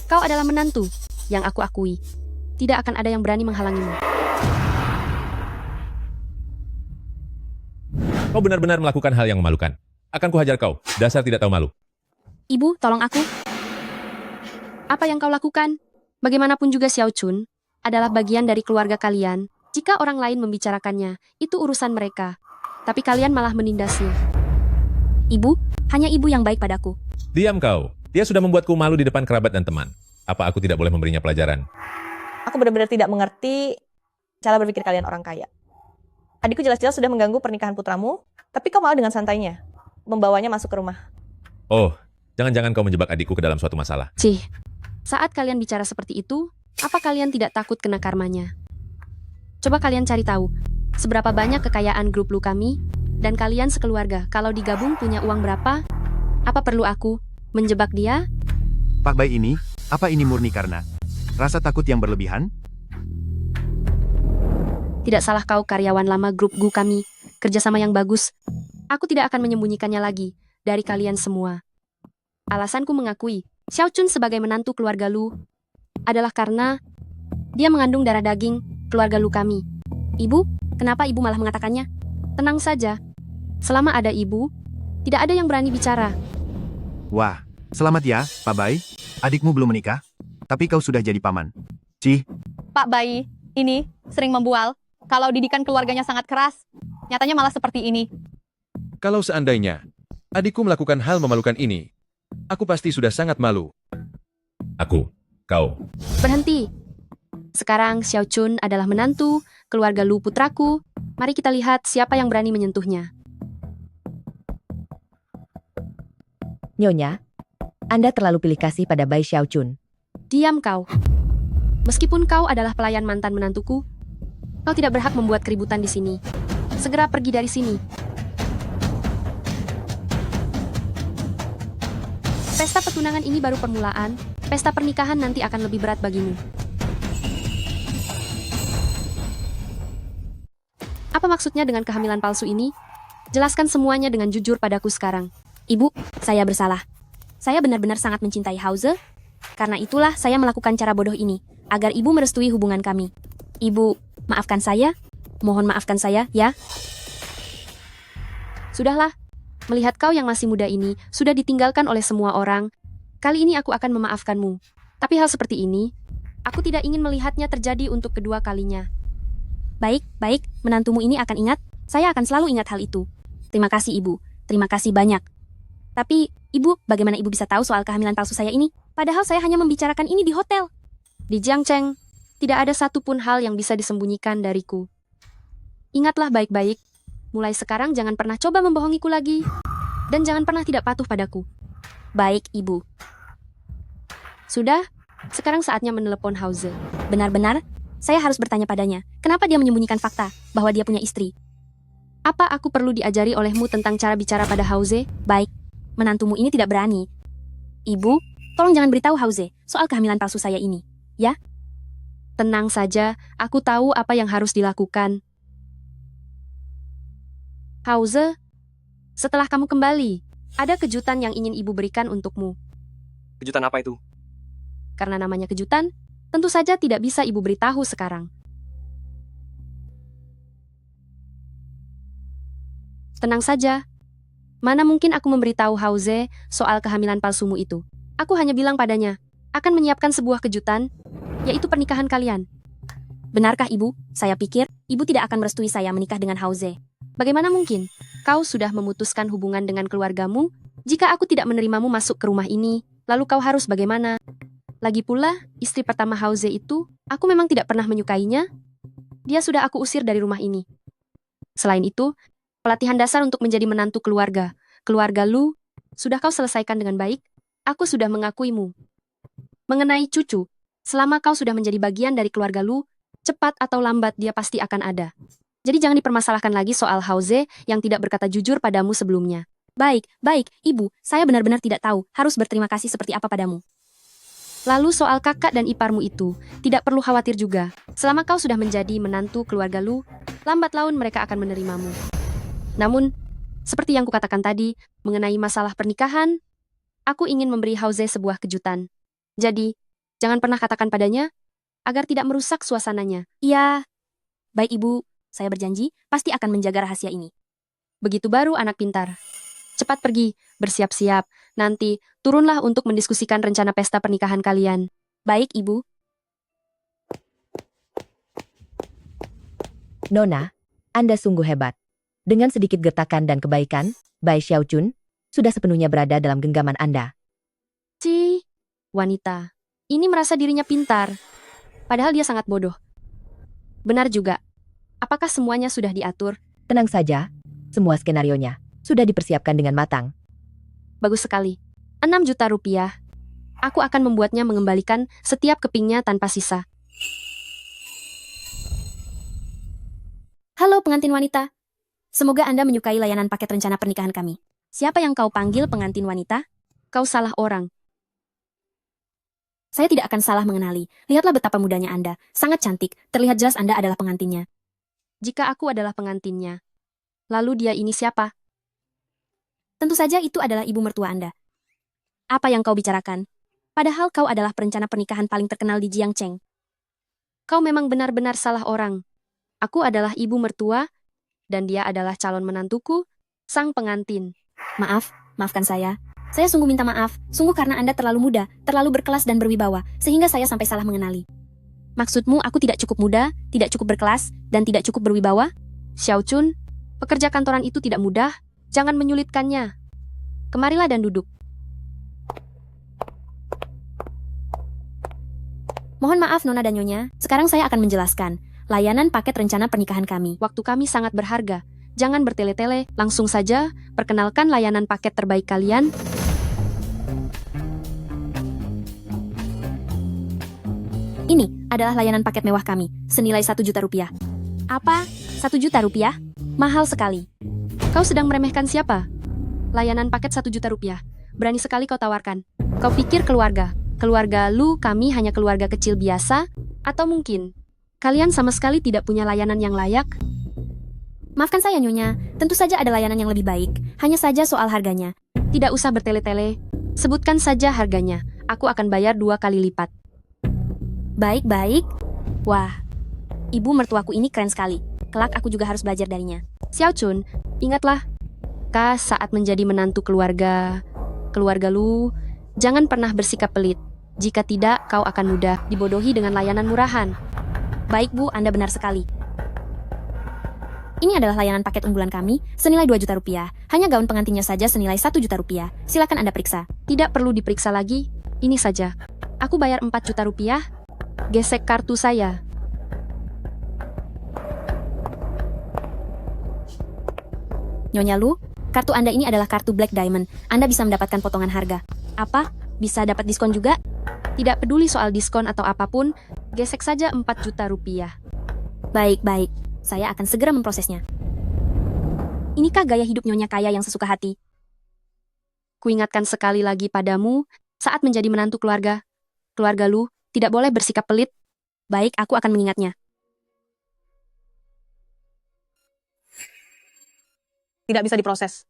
Kau adalah menantu yang aku akui. Tidak akan ada yang berani menghalangimu. Kau benar-benar melakukan hal yang memalukan. Akan kuhajar kau, dasar tidak tahu malu. Ibu, tolong aku. Apa yang kau lakukan? Bagaimanapun juga Xiaochun adalah bagian dari keluarga kalian. Jika orang lain membicarakannya, itu urusan mereka. Tapi kalian malah menindasnya. Ibu, hanya ibu yang baik padaku. Diam kau. Dia sudah membuatku malu di depan kerabat dan teman. Apa aku tidak boleh memberinya pelajaran? Aku benar-benar tidak mengerti cara berpikir kalian orang kaya. Adikku jelas-jelas sudah mengganggu pernikahan putramu, tapi kau malah dengan santainya membawanya masuk ke rumah. Oh, jangan-jangan kau menjebak adikku ke dalam suatu masalah. Cih, saat kalian bicara seperti itu, apa kalian tidak takut kena karmanya? Coba kalian cari tahu, seberapa banyak kekayaan grup Lu kami, dan kalian sekeluarga, kalau digabung punya uang berapa? Apa perlu aku menjebak dia? Pak Bai ini, apa ini murni karena rasa takut yang berlebihan? Tidak salah kau karyawan lama grup Gu kami, kerjasama yang bagus. Aku tidak akan menyembunyikannya lagi dari kalian semua. Alasanku mengakui Xiao Chun sebagai menantu keluarga Lu adalah karena dia mengandung darah daging keluarga Lu kami. Ibu, kenapa ibu malah mengatakannya? Tenang saja. Selama ada ibu, tidak ada yang berani bicara. Wah, selamat ya, Pak Bai. Adikmu belum menikah, tapi kau sudah jadi paman. Cih, Pak Bai, ini sering membual. Kalau didikan keluarganya sangat keras, nyatanya malah seperti ini. Kalau seandainya adikku melakukan hal memalukan ini, aku pasti sudah sangat malu. Aku, kau. Berhenti. Sekarang Xiao Chun adalah menantu keluarga Lu putraku. Mari kita lihat siapa yang berani menyentuhnya. Nyonya, Anda terlalu pilih kasih pada Bai Xiao Chun. Diam kau. Meskipun kau adalah pelayan mantan menantuku, kau tidak berhak membuat keributan di sini. Segera pergi dari sini. Pesta pertunangan ini baru permulaan. Pesta pernikahan nanti akan lebih berat bagimu. Apa maksudnya dengan kehamilan palsu ini? Jelaskan semuanya dengan jujur padaku sekarang. Ibu, saya bersalah. Saya benar-benar sangat mencintai Hauze. Karena itulah saya melakukan cara bodoh ini, agar ibu merestui hubungan kami. Ibu, maafkan saya. Mohon maafkan saya, ya. Sudahlah. Melihat kau yang masih muda ini sudah ditinggalkan oleh semua orang, kali ini aku akan memaafkanmu. Tapi hal seperti ini, aku tidak ingin melihatnya terjadi untuk kedua kalinya. Baik, menantumu ini akan ingat. Saya akan selalu ingat hal itu. Terima kasih, Ibu. Terima kasih banyak. Tapi, Ibu, bagaimana Ibu bisa tahu soal kehamilan palsu saya ini? Padahal saya hanya membicarakan ini di hotel. Di Jiangcheng, tidak ada satupun hal yang bisa disembunyikan dariku. Ingatlah baik-baik. Mulai sekarang jangan pernah coba membohongiku lagi. Dan jangan pernah tidak patuh padaku. Baik, Ibu. Sudah, sekarang saatnya menelepon Hauze. Benar-benar, saya harus bertanya padanya, kenapa dia menyembunyikan fakta bahwa dia punya istri? Apa aku perlu diajari olehmu tentang cara bicara pada Hauze? Baik, menantumu ini tidak berani. Ibu, tolong jangan beritahu Hauze soal kehamilan palsu saya ini, ya? Tenang saja, aku tahu apa yang harus dilakukan. Hauze, setelah kamu kembali, ada kejutan yang ingin ibu berikan untukmu. Kejutan apa itu? Karena namanya kejutan, tentu saja tidak bisa ibu beritahu sekarang. Tenang saja. Mana mungkin aku memberitahu Hauze soal kehamilan palsumu itu. Aku hanya bilang padanya, akan menyiapkan sebuah kejutan, yaitu pernikahan kalian. Benarkah ibu? Saya pikir, ibu tidak akan merestui saya menikah dengan Hauze. Bagaimana mungkin? Kau sudah memutuskan hubungan dengan keluargamu? Jika aku tidak menerimamu masuk ke rumah ini, lalu kau harus bagaimana? Lagi pula, istri pertama Hauze itu, aku memang tidak pernah menyukainya. Dia sudah aku usir dari rumah ini. Selain itu, pelatihan dasar untuk menjadi menantu keluarga Lu, sudah kau selesaikan dengan baik. Aku sudah mengakuimu. Mengenai cucu, selama kau sudah menjadi bagian dari keluarga Lu, cepat atau lambat dia pasti akan ada. Jadi jangan dipermasalahkan lagi soal Hauze yang tidak berkata jujur padamu sebelumnya. Baik, Ibu, saya benar-benar tidak tahu harus berterima kasih seperti apa padamu. Lalu soal kakak dan iparmu itu, tidak perlu khawatir juga. Selama kau sudah menjadi menantu keluarga Lu, lambat laun mereka akan menerimamu. Namun, seperti yang kukatakan tadi, mengenai masalah pernikahan, aku ingin memberi Hauze sebuah kejutan. Jadi, jangan pernah katakan padanya, agar tidak merusak suasananya. Iya, baik Ibu, saya berjanji, pasti akan menjaga rahasia ini. Begitu baru anak pintar. Cepat pergi, bersiap-siap. Nanti, turunlah untuk mendiskusikan rencana pesta pernikahan kalian. Baik, Ibu. Nona, Anda sungguh hebat. Dengan sedikit gertakan dan kebaikan, Bai Xiao Chun sudah sepenuhnya berada dalam genggaman Anda. Wanita. Ini merasa dirinya pintar. Padahal dia sangat bodoh. Benar juga. Apakah semuanya sudah diatur? Tenang saja, semua skenarionya sudah dipersiapkan dengan matang. Bagus sekali. 6 juta rupiah. Aku akan membuatnya mengembalikan setiap kepingnya tanpa sisa. Halo pengantin wanita. Semoga Anda menyukai layanan paket rencana pernikahan kami. Siapa yang kau panggil pengantin wanita? Kau salah orang. Saya tidak akan salah mengenali. Lihatlah betapa mudanya Anda. Sangat cantik. Terlihat jelas Anda adalah pengantinnya. Jika aku adalah pengantinnya, lalu dia ini siapa? Tentu saja itu adalah ibu mertua Anda. Apa yang kau bicarakan? Padahal kau adalah perencana pernikahan paling terkenal di Jiangcheng. Kau memang benar-benar salah orang. Aku adalah ibu mertua, dan dia adalah calon menantuku, sang pengantin. Maafkan saya. Saya sungguh minta maaf, sungguh karena Anda terlalu muda, terlalu berkelas dan berwibawa, sehingga saya sampai salah mengenali. Maksudmu aku tidak cukup muda, tidak cukup berkelas, dan tidak cukup berwibawa? Xiao Chun, pekerja kantoran itu tidak mudah, jangan menyulitkannya. Kemarilah dan duduk. Mohon maaf Nona dan Nyonya, sekarang saya akan menjelaskan. Layanan paket rencana pernikahan kami. Waktu kami sangat berharga. Jangan bertele-tele, langsung saja, perkenalkan layanan paket terbaik kalian. Ini adalah layanan paket mewah kami, senilai 1 juta rupiah. Apa? 1 juta rupiah? Mahal sekali. Kau sedang meremehkan siapa? Layanan paket 1 juta rupiah. Berani sekali kau tawarkan. Kau pikir keluarga Lu kami hanya keluarga kecil biasa? Atau mungkin kalian sama sekali tidak punya layanan yang layak? Maafkan saya Nyonya, tentu saja ada layanan yang lebih baik, hanya saja soal harganya. Tidak usah bertele-tele. Sebutkan saja harganya. Aku akan bayar 2 kali lipat. Baik-baik. Wah, ibu mertuaku ini keren sekali. Kelak aku juga harus belajar darinya. Xiao Chun, ingatlah, saat menjadi menantu keluarga Lu, jangan pernah bersikap pelit. Jika tidak, kau akan mudah dibodohi dengan layanan murahan. Baik Bu, Anda benar sekali. Ini adalah layanan paket unggulan kami, senilai 2 juta rupiah. Hanya gaun pengantinnya saja senilai 1 juta rupiah. Silakan Anda periksa. Tidak perlu diperiksa lagi, ini saja. Aku bayar 4 juta rupiah. Gesek kartu saya. Nyonya Lu, kartu Anda ini adalah kartu Black Diamond. Anda bisa mendapatkan potongan harga. Apa? Bisa dapat diskon juga? Tidak peduli soal diskon atau apapun, gesek saja 4 juta rupiah. Baik-baik, saya akan segera memprosesnya. Inikah gaya hidup nyonya kaya yang sesuka hati? Kuingatkan sekali lagi padamu, saat menjadi menantu keluarga Lu, tidak boleh bersikap pelit. Baik, aku akan mengingatnya. Tidak bisa diproses.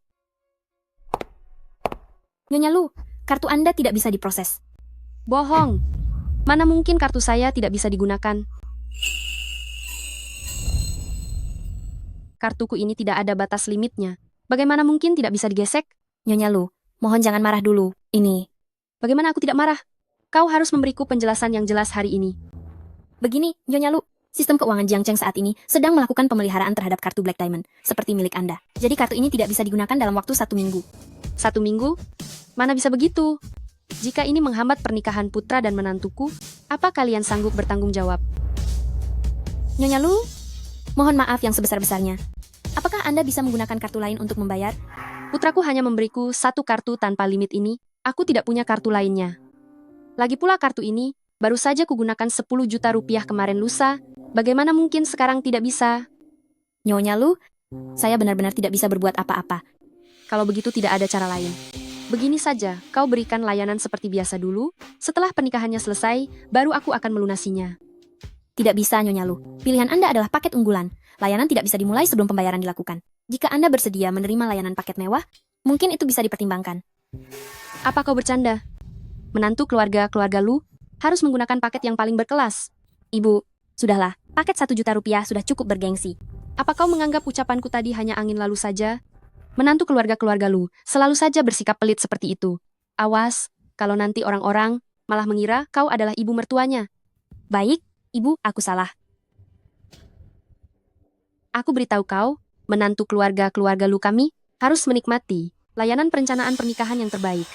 Nyonya Lu, kartu Anda tidak bisa diproses. Bohong. Mana mungkin kartu saya tidak bisa digunakan? Kartuku ini tidak ada batas limitnya. Bagaimana mungkin tidak bisa digesek? Nyonya Lu, mohon jangan marah dulu. Ini. Bagaimana aku tidak marah? Kau harus memberiku penjelasan yang jelas hari ini. Begini, Nyonya Lu, sistem keuangan Jiangcheng saat ini sedang melakukan pemeliharaan terhadap kartu Black Diamond, seperti milik Anda. Jadi kartu ini tidak bisa digunakan dalam waktu 1 minggu. 1 minggu? Mana bisa begitu? Jika ini menghambat pernikahan putra dan menantuku, apa kalian sanggup bertanggung jawab? Nyonya Lu, mohon maaf yang sebesar-besarnya. Apakah Anda bisa menggunakan kartu lain untuk membayar? Putraku hanya memberiku 1 kartu tanpa limit ini, aku tidak punya kartu lainnya. Lagi pula kartu ini, baru saja kugunakan 10 juta rupiah kemarin lusa, bagaimana mungkin sekarang tidak bisa? Nyonya Lu, saya benar-benar tidak bisa berbuat apa-apa. Kalau begitu tidak ada cara lain. Begini saja, kau berikan layanan seperti biasa dulu, setelah pernikahannya selesai, baru aku akan melunasinya. Tidak bisa, Nyonya Lu. Pilihan Anda adalah paket unggulan. Layanan tidak bisa dimulai sebelum pembayaran dilakukan. Jika Anda bersedia menerima layanan paket mewah, mungkin itu bisa dipertimbangkan. Apa kau bercanda? Menantu keluarga Lu harus menggunakan paket yang paling berkelas. Ibu, sudahlah, paket 1 juta rupiah sudah cukup bergengsi. Apa kau menganggap ucapanku tadi hanya angin lalu saja? Menantu keluarga Lu selalu saja bersikap pelit seperti itu. Awas, kalau nanti orang-orang malah mengira kau adalah ibu mertuanya. Baik, Ibu, aku salah. Aku beritahu kau, menantu keluarga Lu kami harus menikmati layanan perencanaan pernikahan yang terbaik.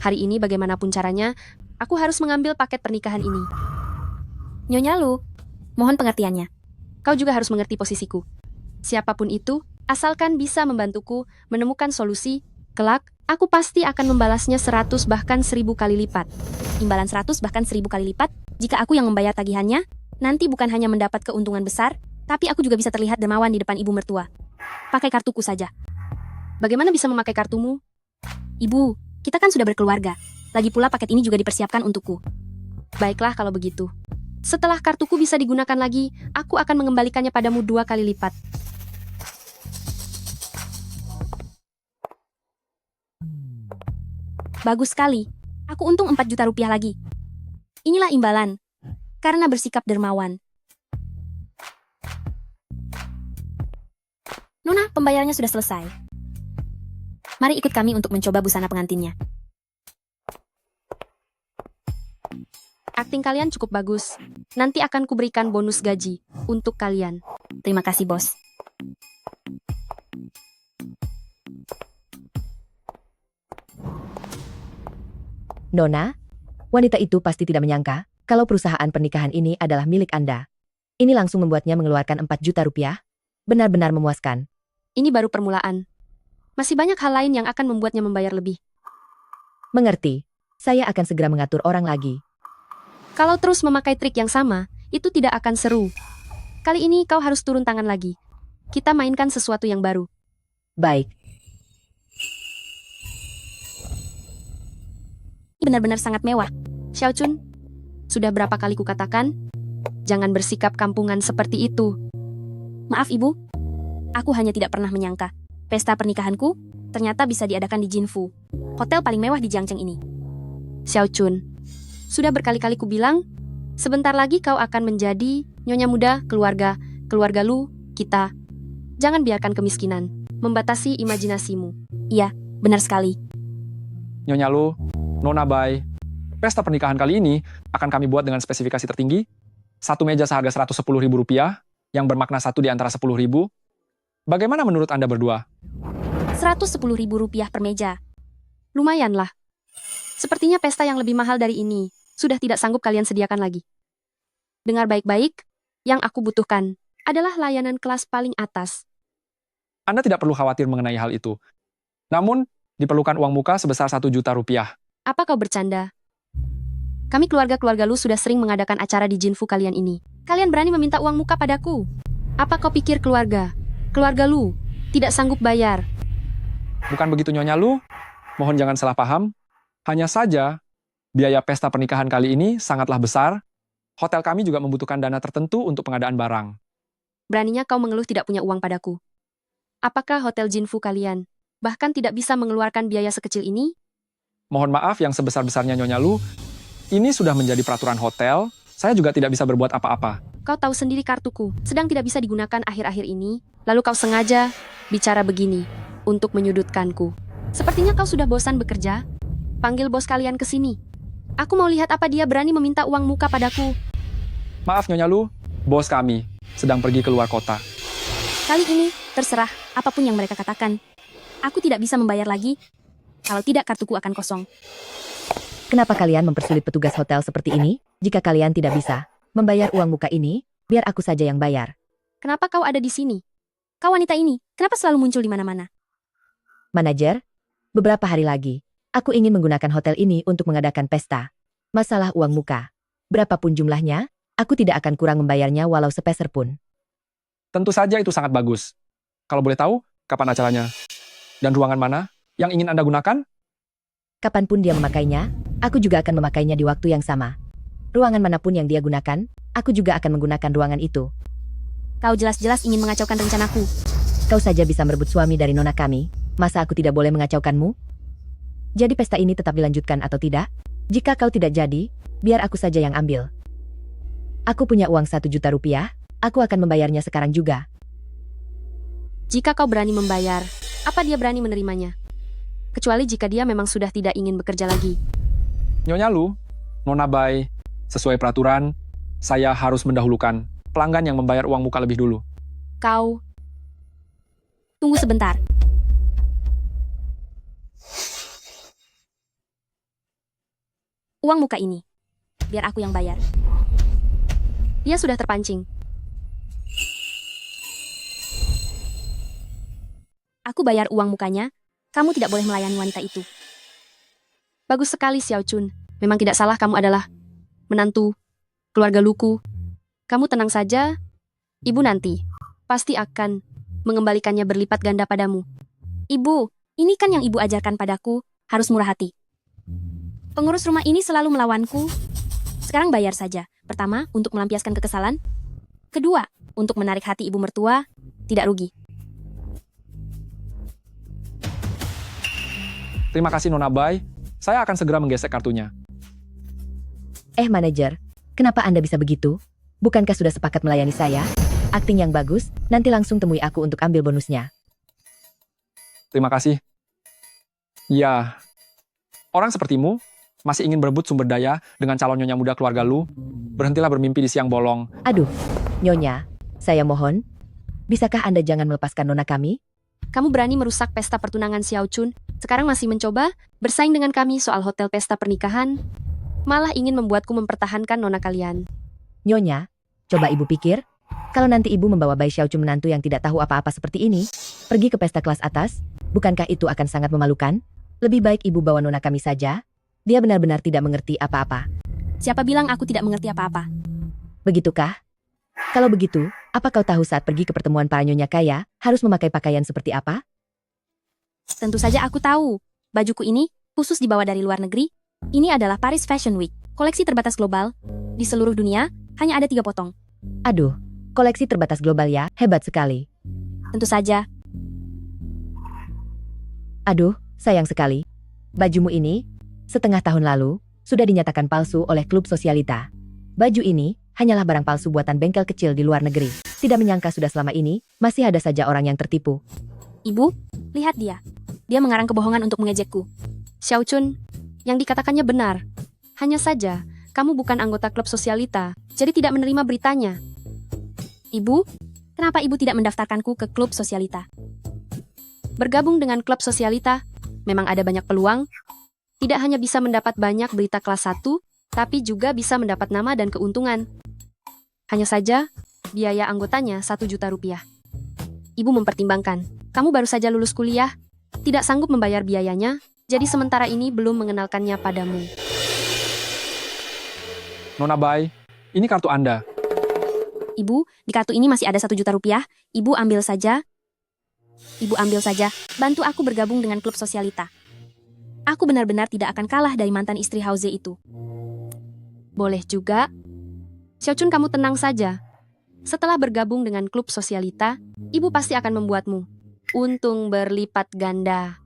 Hari ini bagaimanapun caranya, aku harus mengambil paket pernikahan ini. Nyonya Lu, mohon pengertiannya. Kau juga harus mengerti posisiku. Siapapun itu, asalkan bisa membantuku menemukan solusi, kelak, aku pasti akan membalasnya 100 bahkan 1000 kali lipat. Imbalan 100 bahkan 1000 kali lipat? Jika aku yang membayar tagihannya, nanti bukan hanya mendapat keuntungan besar, tapi aku juga bisa terlihat dermawan di depan ibu mertua. Pakai kartuku saja. Bagaimana bisa memakai kartumu? Ibu, kita kan sudah berkeluarga. Lagi pula paket ini juga dipersiapkan untukku. Baiklah kalau begitu. Setelah kartuku bisa digunakan lagi, aku akan mengembalikannya padamu 2 kali lipat. Bagus sekali. Aku untung 4 juta rupiah lagi. Inilah imbalan. Karena bersikap dermawan. Nona, pembayarannya sudah selesai. Mari ikut kami untuk mencoba busana pengantinnya. Akting kalian cukup bagus. Nanti akan kuberikan bonus gaji untuk kalian. Terima kasih, bos. Nona, wanita itu pasti tidak menyangka kalau perusahaan pernikahan ini adalah milik Anda. Ini langsung membuatnya mengeluarkan 4 juta rupiah. Benar-benar memuaskan. Ini baru permulaan. Masih banyak hal lain yang akan membuatnya membayar lebih. Mengerti. Saya akan segera mengatur orang lagi. Kalau terus memakai trik yang sama, itu tidak akan seru. Kali ini kau harus turun tangan lagi. Kita mainkan sesuatu yang baru. Baik. Benar-benar sangat mewah. Xiao Chun, sudah berapa kali kukatakan, jangan bersikap kampungan seperti itu. Maaf, Ibu. Aku hanya tidak pernah menyangka. Pesta pernikahanku ternyata bisa diadakan di Jinfu, hotel paling mewah di Jiangcheng ini. Xiao Chun, sudah berkali-kali ku bilang, sebentar lagi kau akan menjadi nyonya muda keluarga Lu, kita. Jangan biarkan kemiskinan membatasi imajinasimu. Iya, benar sekali. Nyonya Lu, Nona Bai, pesta pernikahan kali ini akan kami buat dengan spesifikasi tertinggi. Satu meja seharga Rp110.000, yang bermakna satu di antara 10.000. Bagaimana menurut Anda berdua? Rp110.000 per meja. Lumayanlah. Sepertinya pesta yang lebih mahal dari ini sudah tidak sanggup kalian sediakan lagi. Dengar baik-baik, yang aku butuhkan adalah layanan kelas paling atas. Anda tidak perlu khawatir mengenai hal itu. Namun, diperlukan uang muka sebesar 1 juta rupiah. Apa kau bercanda? Kami keluarga Lu sudah sering mengadakan acara di Jinfu kalian ini. Kalian berani meminta uang muka padaku? Apa kau pikir keluarga Lu tidak sanggup bayar? Bukan begitu, Nyonya Lu. Mohon jangan salah paham. Hanya saja, biaya pesta pernikahan kali ini sangatlah besar. Hotel kami juga membutuhkan dana tertentu untuk pengadaan barang. Beraninya kau mengeluh tidak punya uang padaku. Apakah hotel Jinfu kalian bahkan tidak bisa mengeluarkan biaya sekecil ini? Mohon maaf yang sebesar-besarnya, Nyonya Lu. Ini sudah menjadi peraturan hotel. Saya juga tidak bisa berbuat apa-apa. Kau tahu sendiri kartuku sedang tidak bisa digunakan akhir-akhir ini. Lalu kau sengaja bicara begini untuk menyudutkanku. Sepertinya kau sudah bosan bekerja. Panggil bos kalian ke sini. Aku mau lihat apa dia berani meminta uang muka padaku. Maaf, Nyonya Lu. Bos kami sedang pergi keluar kota. Kali ini, terserah apapun yang mereka katakan. Aku tidak bisa membayar lagi. Kalau tidak, kartuku akan kosong. Kenapa kalian mempersulit petugas hotel seperti ini? Jika kalian tidak bisa membayar uang muka ini, biar aku saja yang bayar. Kenapa kau ada di sini? Kau wanita ini, kenapa selalu muncul di mana-mana? Manajer, beberapa hari lagi, aku ingin menggunakan hotel ini untuk mengadakan pesta. Masalah uang muka. Berapapun jumlahnya, aku tidak akan kurang membayarnya walau sepeser pun. Tentu saja itu sangat bagus. Kalau boleh tahu, kapan acaranya? Dan ruangan mana yang ingin Anda gunakan? Kapanpun dia memakainya, aku juga akan memakainya di waktu yang sama. Ruangan manapun yang dia gunakan, aku juga akan menggunakan ruangan itu. Kau jelas-jelas ingin mengacaukan rencanaku. Kau saja bisa merebut suami dari nona kami, masa aku tidak boleh mengacaukanmu? Jadi pesta ini tetap dilanjutkan atau tidak? Jika kau tidak jadi, biar aku saja yang ambil. Aku punya uang 1 juta rupiah, aku akan membayarnya sekarang juga. Jika kau berani membayar, apa dia berani menerimanya? Kecuali jika dia memang sudah tidak ingin bekerja lagi. Nyonya Lu, Nona Bai, sesuai peraturan, saya harus mendahulukan pelanggan yang membayar uang muka lebih dulu. Kau, Tunggu sebentar. Uang muka ini, biar aku yang bayar. dia sudah terpancing. Aku bayar uang mukanya, kamu tidak boleh melayani wanita itu. Bagus sekali, Xiao Chun. Memang tidak salah kamu adalah menantu keluarga Luku. Kamu tenang saja, ibu nanti pasti akan mengembalikannya berlipat ganda padamu. Ibu, ini kan yang ibu ajarkan padaku, harus murah hati. Pengurus rumah ini selalu melawanku. Sekarang bayar saja. Pertama, untuk melampiaskan kekesalan. Kedua, untuk menarik hati ibu mertua, tidak rugi. Terima kasih Nona Bai. Saya akan segera menggesek kartunya. Manajer, kenapa Anda bisa begitu? Bukankah sudah sepakat melayani saya? Akting yang bagus, nanti langsung temui aku untuk ambil bonusnya. Terima kasih. Ya, orang sepertimu masih ingin berebut sumber daya dengan calon nyonya muda keluarga lu? Berhentilah bermimpi di siang bolong. Aduh, Nyonya, saya mohon, bisakah Anda jangan melepaskan nona kami? Kamu berani merusak pesta pertunangan Xiao Chun, sekarang masih mencoba bersaing dengan kami soal hotel pesta pernikahan, malah ingin membuatku mempertahankan nona kalian. Nyonya, coba ibu pikir, kalau nanti ibu membawa bayi Xiao Chun menantu yang tidak tahu apa-apa seperti ini, pergi ke pesta kelas atas, bukankah itu akan sangat memalukan? Lebih baik ibu bawa nona kami saja. Dia benar-benar tidak mengerti apa-apa. Siapa bilang aku tidak mengerti apa-apa? Begitukah? Kalau begitu, apa kau tahu saat pergi ke pertemuan para nyonya kaya, harus memakai pakaian seperti apa? Tentu saja aku tahu. Bajuku ini khusus dibawa dari luar negeri. Ini adalah Paris Fashion Week, koleksi terbatas global. Di seluruh dunia, hanya ada 3 potong. Aduh, koleksi terbatas global ya, hebat sekali. Tentu saja. Aduh, sayang sekali. Bajumu ini, setengah tahun lalu, sudah dinyatakan palsu oleh klub Sosialita. Baju ini hanyalah barang palsu buatan bengkel kecil di luar negeri. Tidak menyangka sudah selama ini, masih ada saja orang yang tertipu. Ibu, lihat dia. Dia mengarang kebohongan untuk mengejekku. Xiao Chun, yang dikatakannya benar. Hanya saja, kamu bukan anggota klub Sosialita, jadi tidak menerima beritanya. Ibu, kenapa ibu tidak mendaftarkanku ke klub Sosialita? Bergabung dengan klub Sosialita, memang ada banyak peluang. Tidak hanya bisa mendapat banyak berita kelas 1, tapi juga bisa mendapat nama dan keuntungan. Hanya saja, biaya anggotanya 1 juta rupiah. Ibu mempertimbangkan, kamu baru saja lulus kuliah, tidak sanggup membayar biayanya, jadi sementara ini belum mengenalkannya padamu. Nona Bai, ini kartu Anda. Ibu, di kartu ini masih ada 1 juta rupiah. Ibu ambil saja. Ibu ambil saja, bantu aku bergabung dengan klub Sosialita. Aku benar-benar tidak akan kalah dari mantan istri Hauze itu. Boleh juga. Xiao Chun, kamu tenang saja. Setelah bergabung dengan klub Sosialita, ibu pasti akan membuatmu untung berlipat ganda.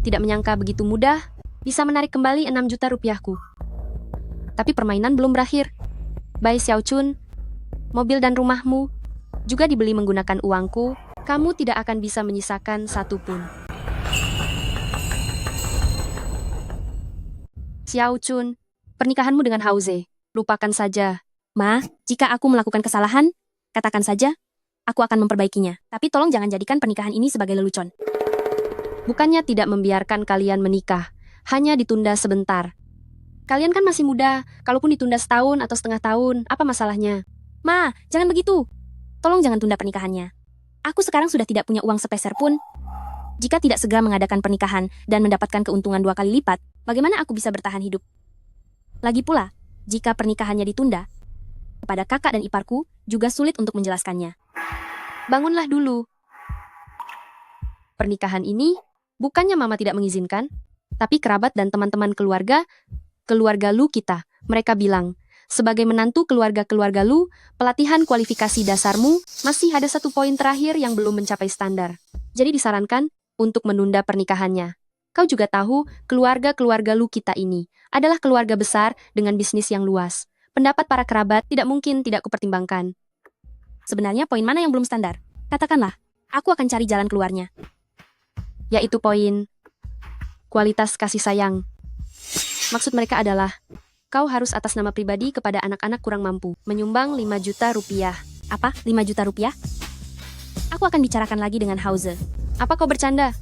Tidak menyangka begitu mudah bisa menarik kembali 6 juta rupiahku. Tapi permainan belum berakhir. Bai Xiao Chun, mobil dan rumahmu juga dibeli menggunakan uangku. Kamu tidak akan bisa menyisakan satu pun. Xiao Chun, pernikahanmu dengan Hauze, lupakan saja. Ma, jika aku melakukan kesalahan, katakan saja, aku akan memperbaikinya. Tapi tolong jangan jadikan pernikahan ini sebagai lelucon. Bukannya tidak membiarkan kalian menikah, hanya ditunda sebentar. Kalian kan masih muda, kalaupun ditunda setahun atau setengah tahun, apa masalahnya? Ma, jangan begitu. Tolong jangan tunda pernikahannya. Aku sekarang sudah tidak punya uang sepeser pun. Jika tidak segera mengadakan pernikahan dan mendapatkan keuntungan 2 kali lipat, bagaimana aku bisa bertahan hidup? Lagi pula, jika pernikahannya ditunda, kepada kakak dan iparku juga sulit untuk menjelaskannya. Bangunlah dulu. Pernikahan ini bukannya mama tidak mengizinkan, tapi kerabat dan teman-teman keluarga Lu kita, mereka bilang, sebagai menantu keluarga Lu, pelatihan kualifikasi dasarmu masih ada 1 poin terakhir yang belum mencapai standar. Jadi disarankan untuk menunda pernikahannya. Kau juga tahu, keluarga Lu kita ini adalah keluarga besar dengan bisnis yang luas. Pendapat para kerabat tidak mungkin tidak kupertimbangkan. Sebenarnya poin mana yang belum standar? Katakanlah, aku akan cari jalan keluarnya. Yaitu poin kualitas kasih sayang. Maksud mereka adalah, kau harus atas nama pribadi kepada anak-anak kurang mampu, menyumbang 5 juta rupiah. Apa? 5 juta rupiah? Aku akan bicarakan lagi dengan Hauze. Apa kau bercanda?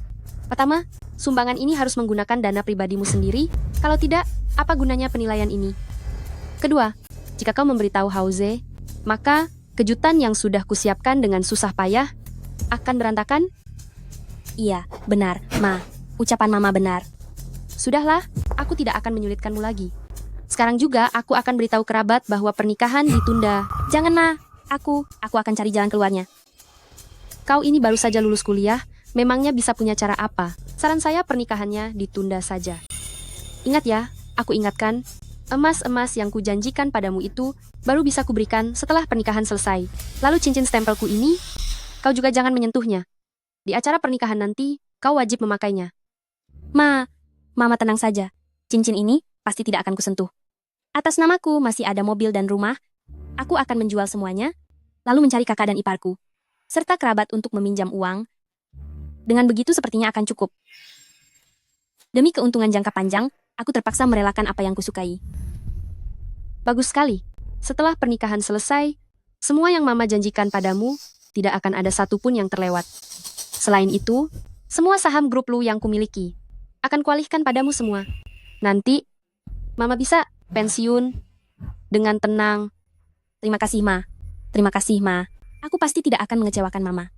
Pertama, sumbangan ini harus menggunakan dana pribadimu sendiri. Kalau tidak, apa gunanya penilaian ini? Kedua, jika kau memberitahu Hauze, maka kejutan yang sudah kusiapkan dengan susah payah akan berantakan? Iya, benar, Ma. Ucapan Mama benar. Sudahlah, aku tidak akan menyulitkanmu lagi. Sekarang juga aku akan beritahu kerabat bahwa pernikahan ditunda. Jangan, Ma. Aku akan cari jalan keluarnya. Kau ini baru saja lulus kuliah, memangnya bisa punya cara apa? Saran saya pernikahannya ditunda saja. Ingat ya, aku ingatkan, emas-emas yang kujanjikan padamu itu baru bisa kuberikan setelah pernikahan selesai. Lalu cincin stempelku ini, kau juga jangan menyentuhnya. Di acara pernikahan nanti, kau wajib memakainya. Mama tenang saja. Cincin ini pasti tidak akan kusentuh. Atas namaku masih ada mobil dan rumah. Aku akan menjual semuanya, lalu mencari kakak dan iparku, serta kerabat untuk meminjam uang. Dengan begitu sepertinya akan cukup. Demi keuntungan jangka panjang, aku terpaksa merelakan apa yang kusukai. Bagus sekali. Setelah pernikahan selesai, semua yang Mama janjikan padamu tidak akan ada satupun yang terlewat. Selain itu, semua saham grup Lu yang kumiliki akan kualihkan padamu semua. Nanti, Mama bisa pensiun dengan tenang. Terima kasih, Ma. Terima kasih, Ma. Aku pasti tidak akan mengecewakan Mama.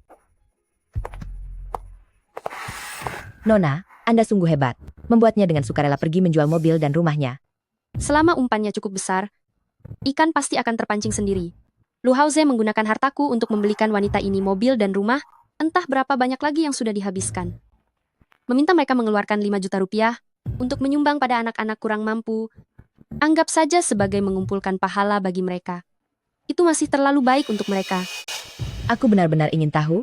Nona, Anda sungguh hebat. Membuatnya dengan sukarela pergi menjual mobil dan rumahnya. Selama umpannya cukup besar, ikan pasti akan terpancing sendiri. Lu Haoze menggunakan hartaku untuk membelikan wanita ini mobil dan rumah, entah berapa banyak lagi yang sudah dihabiskan. Meminta mereka mengeluarkan 5 juta rupiah untuk menyumbang pada anak-anak kurang mampu, anggap saja sebagai mengumpulkan pahala bagi mereka. Itu masih terlalu baik untuk mereka. Aku benar-benar ingin tahu,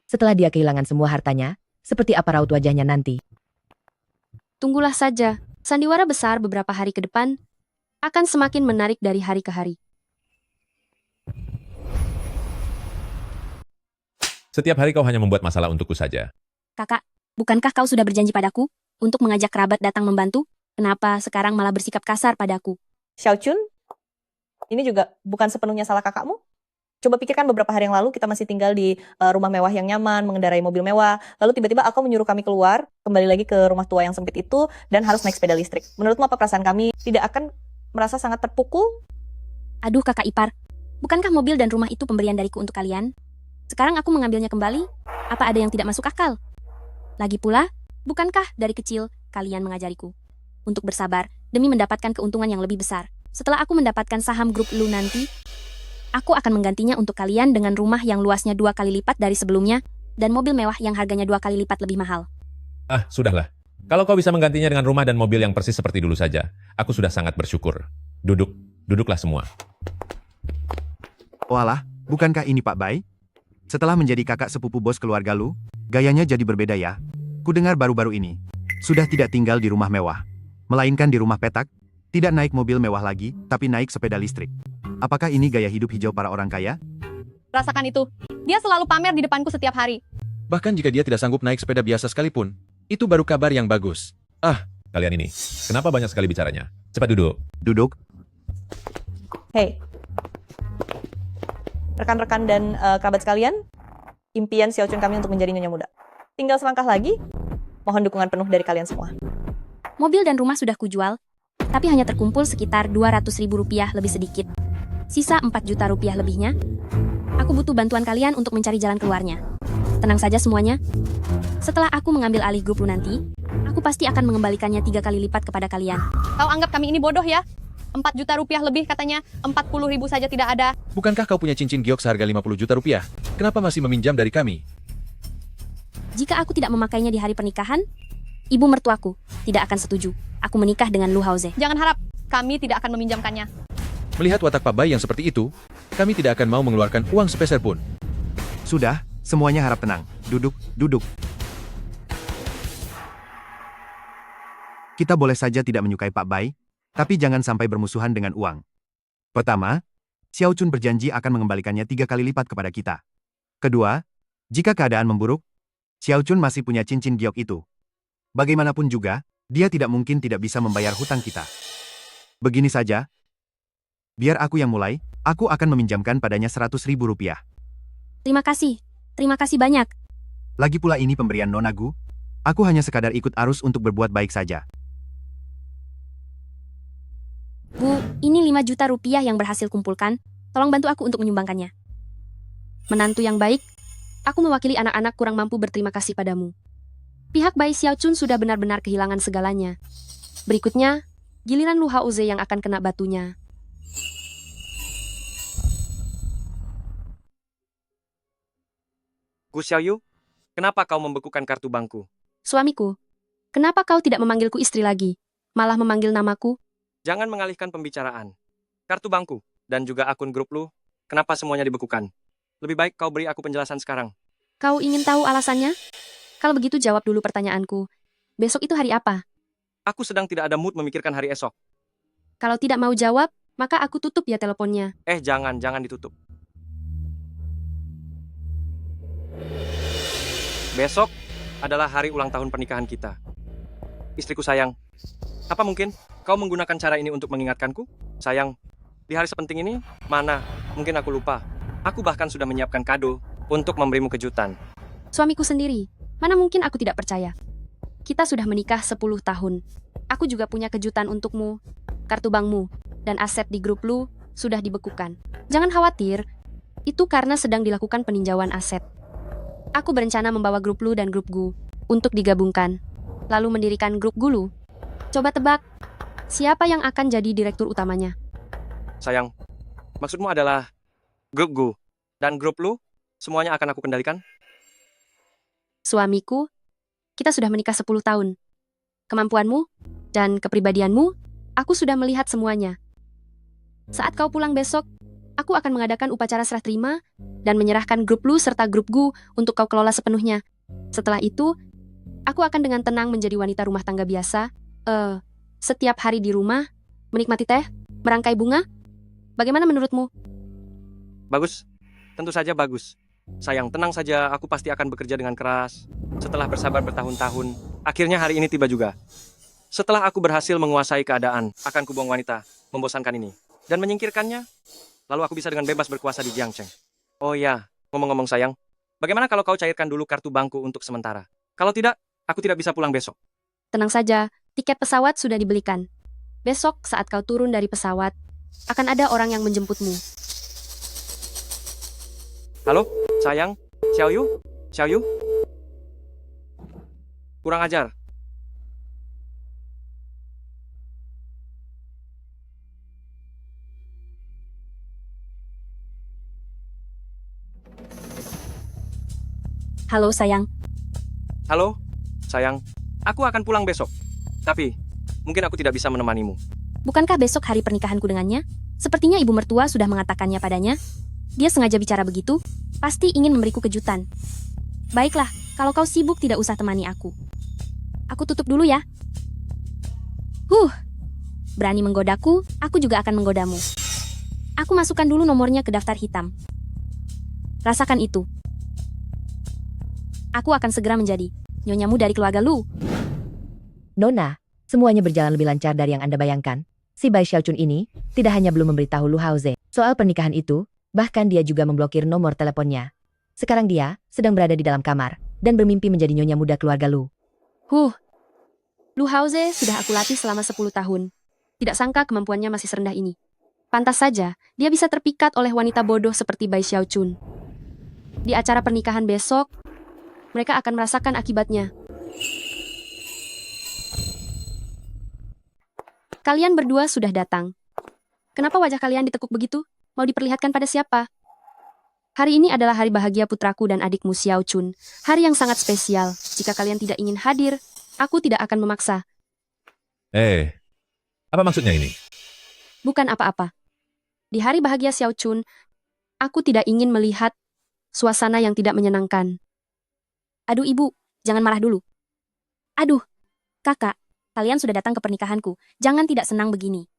setelah dia kehilangan semua hartanya, seperti apa raut wajahnya nanti. Tunggulah saja, sandiwara besar beberapa hari ke depan akan semakin menarik dari hari ke hari. Setiap hari kau hanya membuat masalah untukku saja. Kakak, bukankah kau sudah berjanji padaku untuk mengajak kerabat datang membantu? Kenapa sekarang malah bersikap kasar padaku? Xiaochun, ini juga bukan sepenuhnya salah kakakmu. Coba pikirkan beberapa hari yang lalu kita masih tinggal di rumah mewah yang nyaman, mengendarai mobil mewah. Lalu tiba-tiba aku menyuruh kami keluar, kembali lagi ke rumah tua yang sempit itu, dan harus naik sepeda listrik. Menurutmu apa perasaan kami? Tidak akan merasa sangat terpukul? Aduh kakak ipar, bukankah mobil dan rumah itu pemberian dariku untuk kalian? Sekarang aku mengambilnya kembali? Apa ada yang tidak masuk akal? Lagi pula, bukankah dari kecil kalian mengajariku untuk bersabar demi mendapatkan keuntungan yang lebih besar? Setelah aku mendapatkan saham grup Lu nanti, aku akan menggantinya untuk kalian dengan rumah yang luasnya 2 kali lipat dari sebelumnya dan mobil mewah yang harganya 2 kali lipat lebih mahal. Ah, sudahlah. Kalau kau bisa menggantinya dengan rumah dan mobil yang persis seperti dulu saja, aku sudah sangat bersyukur. Duduklah semua. Walah, bukankah ini Pak Bai? Setelah menjadi kakak sepupu bos keluarga Lu, gayanya jadi berbeda ya. Kudengar baru-baru ini, sudah tidak tinggal di rumah mewah, melainkan di rumah petak, tidak naik mobil mewah lagi, tapi naik sepeda listrik. Apakah ini gaya hidup hijau para orang kaya? Rasakan itu. Dia selalu pamer di depanku setiap hari. Bahkan jika dia tidak sanggup naik sepeda biasa sekalipun, itu baru kabar yang bagus. Kalian ini, kenapa banyak sekali bicaranya? Cepat duduk. Duduk. Hei, rekan-rekan dan kerabat sekalian, impian Xiaochun kami untuk menjadi nyonya muda. Tinggal selangkah lagi, mohon dukungan penuh dari kalian semua. Mobil dan rumah sudah kujual, tapi hanya terkumpul sekitar 200.000 rupiah lebih sedikit. Sisa 4 juta rupiah lebihnya. Aku butuh bantuan kalian untuk mencari jalan keluarnya. Tenang saja semuanya. Setelah aku mengambil alih grup Lu nanti, aku pasti akan mengembalikannya 3 kali lipat kepada kalian. Kau anggap kami ini bodoh ya? 4 juta rupiah lebih katanya, 40.000 saja tidak ada. Bukankah kau punya cincin giok seharga 50 juta rupiah? Kenapa masih meminjam dari kami? Jika aku tidak memakainya di hari pernikahan, ibu mertuaku tidak akan setuju aku menikah dengan Lu Haoze. Jangan harap, kami tidak akan meminjamkannya. Melihat watak Pak Bai yang seperti itu, kami tidak akan mau mengeluarkan uang sepeser pun. Sudah, semuanya harap tenang. Duduk. Kita boleh saja tidak menyukai Pak Bai, tapi jangan sampai bermusuhan dengan uang. Pertama, Xiaochun berjanji akan mengembalikannya 3 kali lipat kepada kita. Kedua, jika keadaan memburuk, Xiaochun masih punya cincin giok itu. Bagaimanapun juga, dia tidak mungkin tidak bisa membayar hutang kita. Begini saja, biar aku yang mulai, aku akan meminjamkan padanya 100.000 rupiah. Terima kasih banyak. Lagi pula ini pemberian Nona Gu, aku hanya sekadar ikut arus untuk berbuat baik saja. Bu, ini 5 juta rupiah yang berhasil kumpulkan. Tolong bantu aku untuk menyumbangkannya. Menantu yang baik, aku mewakili anak-anak kurang mampu berterima kasih padamu. Pihak Bai Xiaochun sudah benar-benar kehilangan segalanya. Berikutnya, giliran Lu Haoze yang akan kena batunya. Gu Xiaoyu, kenapa kau membekukan kartu bankku? Suamiku, kenapa kau tidak memanggilku istri lagi, malah memanggil namaku? Jangan mengalihkan pembicaraan. Kartu bankku, dan juga akun grup Lu, kenapa semuanya dibekukan? Lebih baik kau beri aku penjelasan sekarang. Kau ingin tahu alasannya? Kalau begitu jawab dulu pertanyaanku. Besok itu hari apa? Aku sedang tidak ada mood memikirkan hari esok. Kalau tidak mau jawab, maka aku tutup ya teleponnya. Jangan ditutup. Besok adalah hari ulang tahun pernikahan kita. Istriku sayang, apa mungkin kau menggunakan cara ini untuk mengingatkanku? Sayang, di hari sepenting ini, mana? Mungkin aku lupa. Aku bahkan sudah menyiapkan kado untuk memberimu kejutan. Suamiku sendiri, mana mungkin aku tidak percaya. Kita sudah menikah 10 tahun. Aku juga punya kejutan untukmu. Kartu bankmu dan aset di grup lu sudah dibekukan. Jangan khawatir, itu karena sedang dilakukan peninjauan aset. Aku berencana membawa grup lu dan grup gu untuk digabungkan, lalu mendirikan grup gulu. Coba tebak, siapa yang akan jadi direktur utamanya? Sayang, maksudmu adalah grup gu dan grup lu semuanya akan aku kendalikan? Suamiku, kita sudah menikah 10 tahun. Kemampuanmu dan kepribadianmu, aku sudah melihat semuanya. Saat kau pulang besok, aku akan mengadakan upacara serah terima dan menyerahkan grup lu serta grup gu untuk kau kelola sepenuhnya. Setelah itu, aku akan dengan tenang menjadi wanita rumah tangga biasa. Setiap hari di rumah, menikmati teh, merangkai bunga. Bagaimana menurutmu? Bagus, tentu saja bagus. Sayang, tenang saja, aku pasti akan bekerja dengan keras. Setelah bersabar bertahun-tahun, akhirnya hari ini tiba juga. Setelah aku berhasil menguasai keadaan, akan kubuang wanita membosankan ini dan menyingkirkannya. Lalu aku bisa dengan bebas berkuasa di Jiangcheng. Oh ya, ngomong-ngomong sayang, bagaimana kalau kau cairkan dulu kartu bankku untuk sementara? Kalau tidak, aku tidak bisa pulang besok. Tenang saja, tiket pesawat sudah dibelikan. Besok saat kau turun dari pesawat, akan ada orang yang menjemputmu. Halo, sayang, Xiaoyu? Xiaoyu? Kurang ajar. Halo sayang, Halo, sayang, aku akan pulang besok. Tapi, mungkin aku tidak bisa menemanimu. bukankah besok hari pernikahanku dengannya? Sepertinya ibu mertua sudah mengatakannya padanya. Dia sengaja bicara begitu, pasti ingin memberiku kejutan. Baiklah, kalau kau sibuk tidak usah temani aku. Aku tutup dulu ya. Berani menggodaku, aku juga akan menggodamu. Aku masukkan dulu nomornya ke daftar hitam. Rasakan itu. Aku akan segera menjadi nyonyamu dari keluarga Lu. Nona, semuanya berjalan lebih lancar dari yang Anda bayangkan. Si Bai Xiaochun ini tidak hanya belum memberitahu Lu Haoze soal pernikahan itu, bahkan dia juga memblokir nomor teleponnya. Sekarang dia sedang berada di dalam kamar dan bermimpi menjadi nyonya muda keluarga Lu. Lu Haoze sudah aku latih selama 10 tahun. Tidak sangka kemampuannya masih serendah ini. Pantas saja, dia bisa terpikat oleh wanita bodoh seperti Bai Xiaochun. Di acara pernikahan besok, mereka akan merasakan akibatnya. Kalian berdua sudah datang. Kenapa wajah kalian ditekuk begitu? Mau diperlihatkan pada siapa? Hari ini adalah hari bahagia putraku dan adikmu Xiaochun. Hari yang sangat spesial. Jika kalian tidak ingin hadir, aku tidak akan memaksa. Apa maksudnya ini? Bukan apa-apa. Di hari bahagia Xiaochun, aku tidak ingin melihat suasana yang tidak menyenangkan. Aduh ibu, jangan marah dulu. Aduh, kakak, kalian sudah datang ke pernikahanku. Jangan tidak senang begini.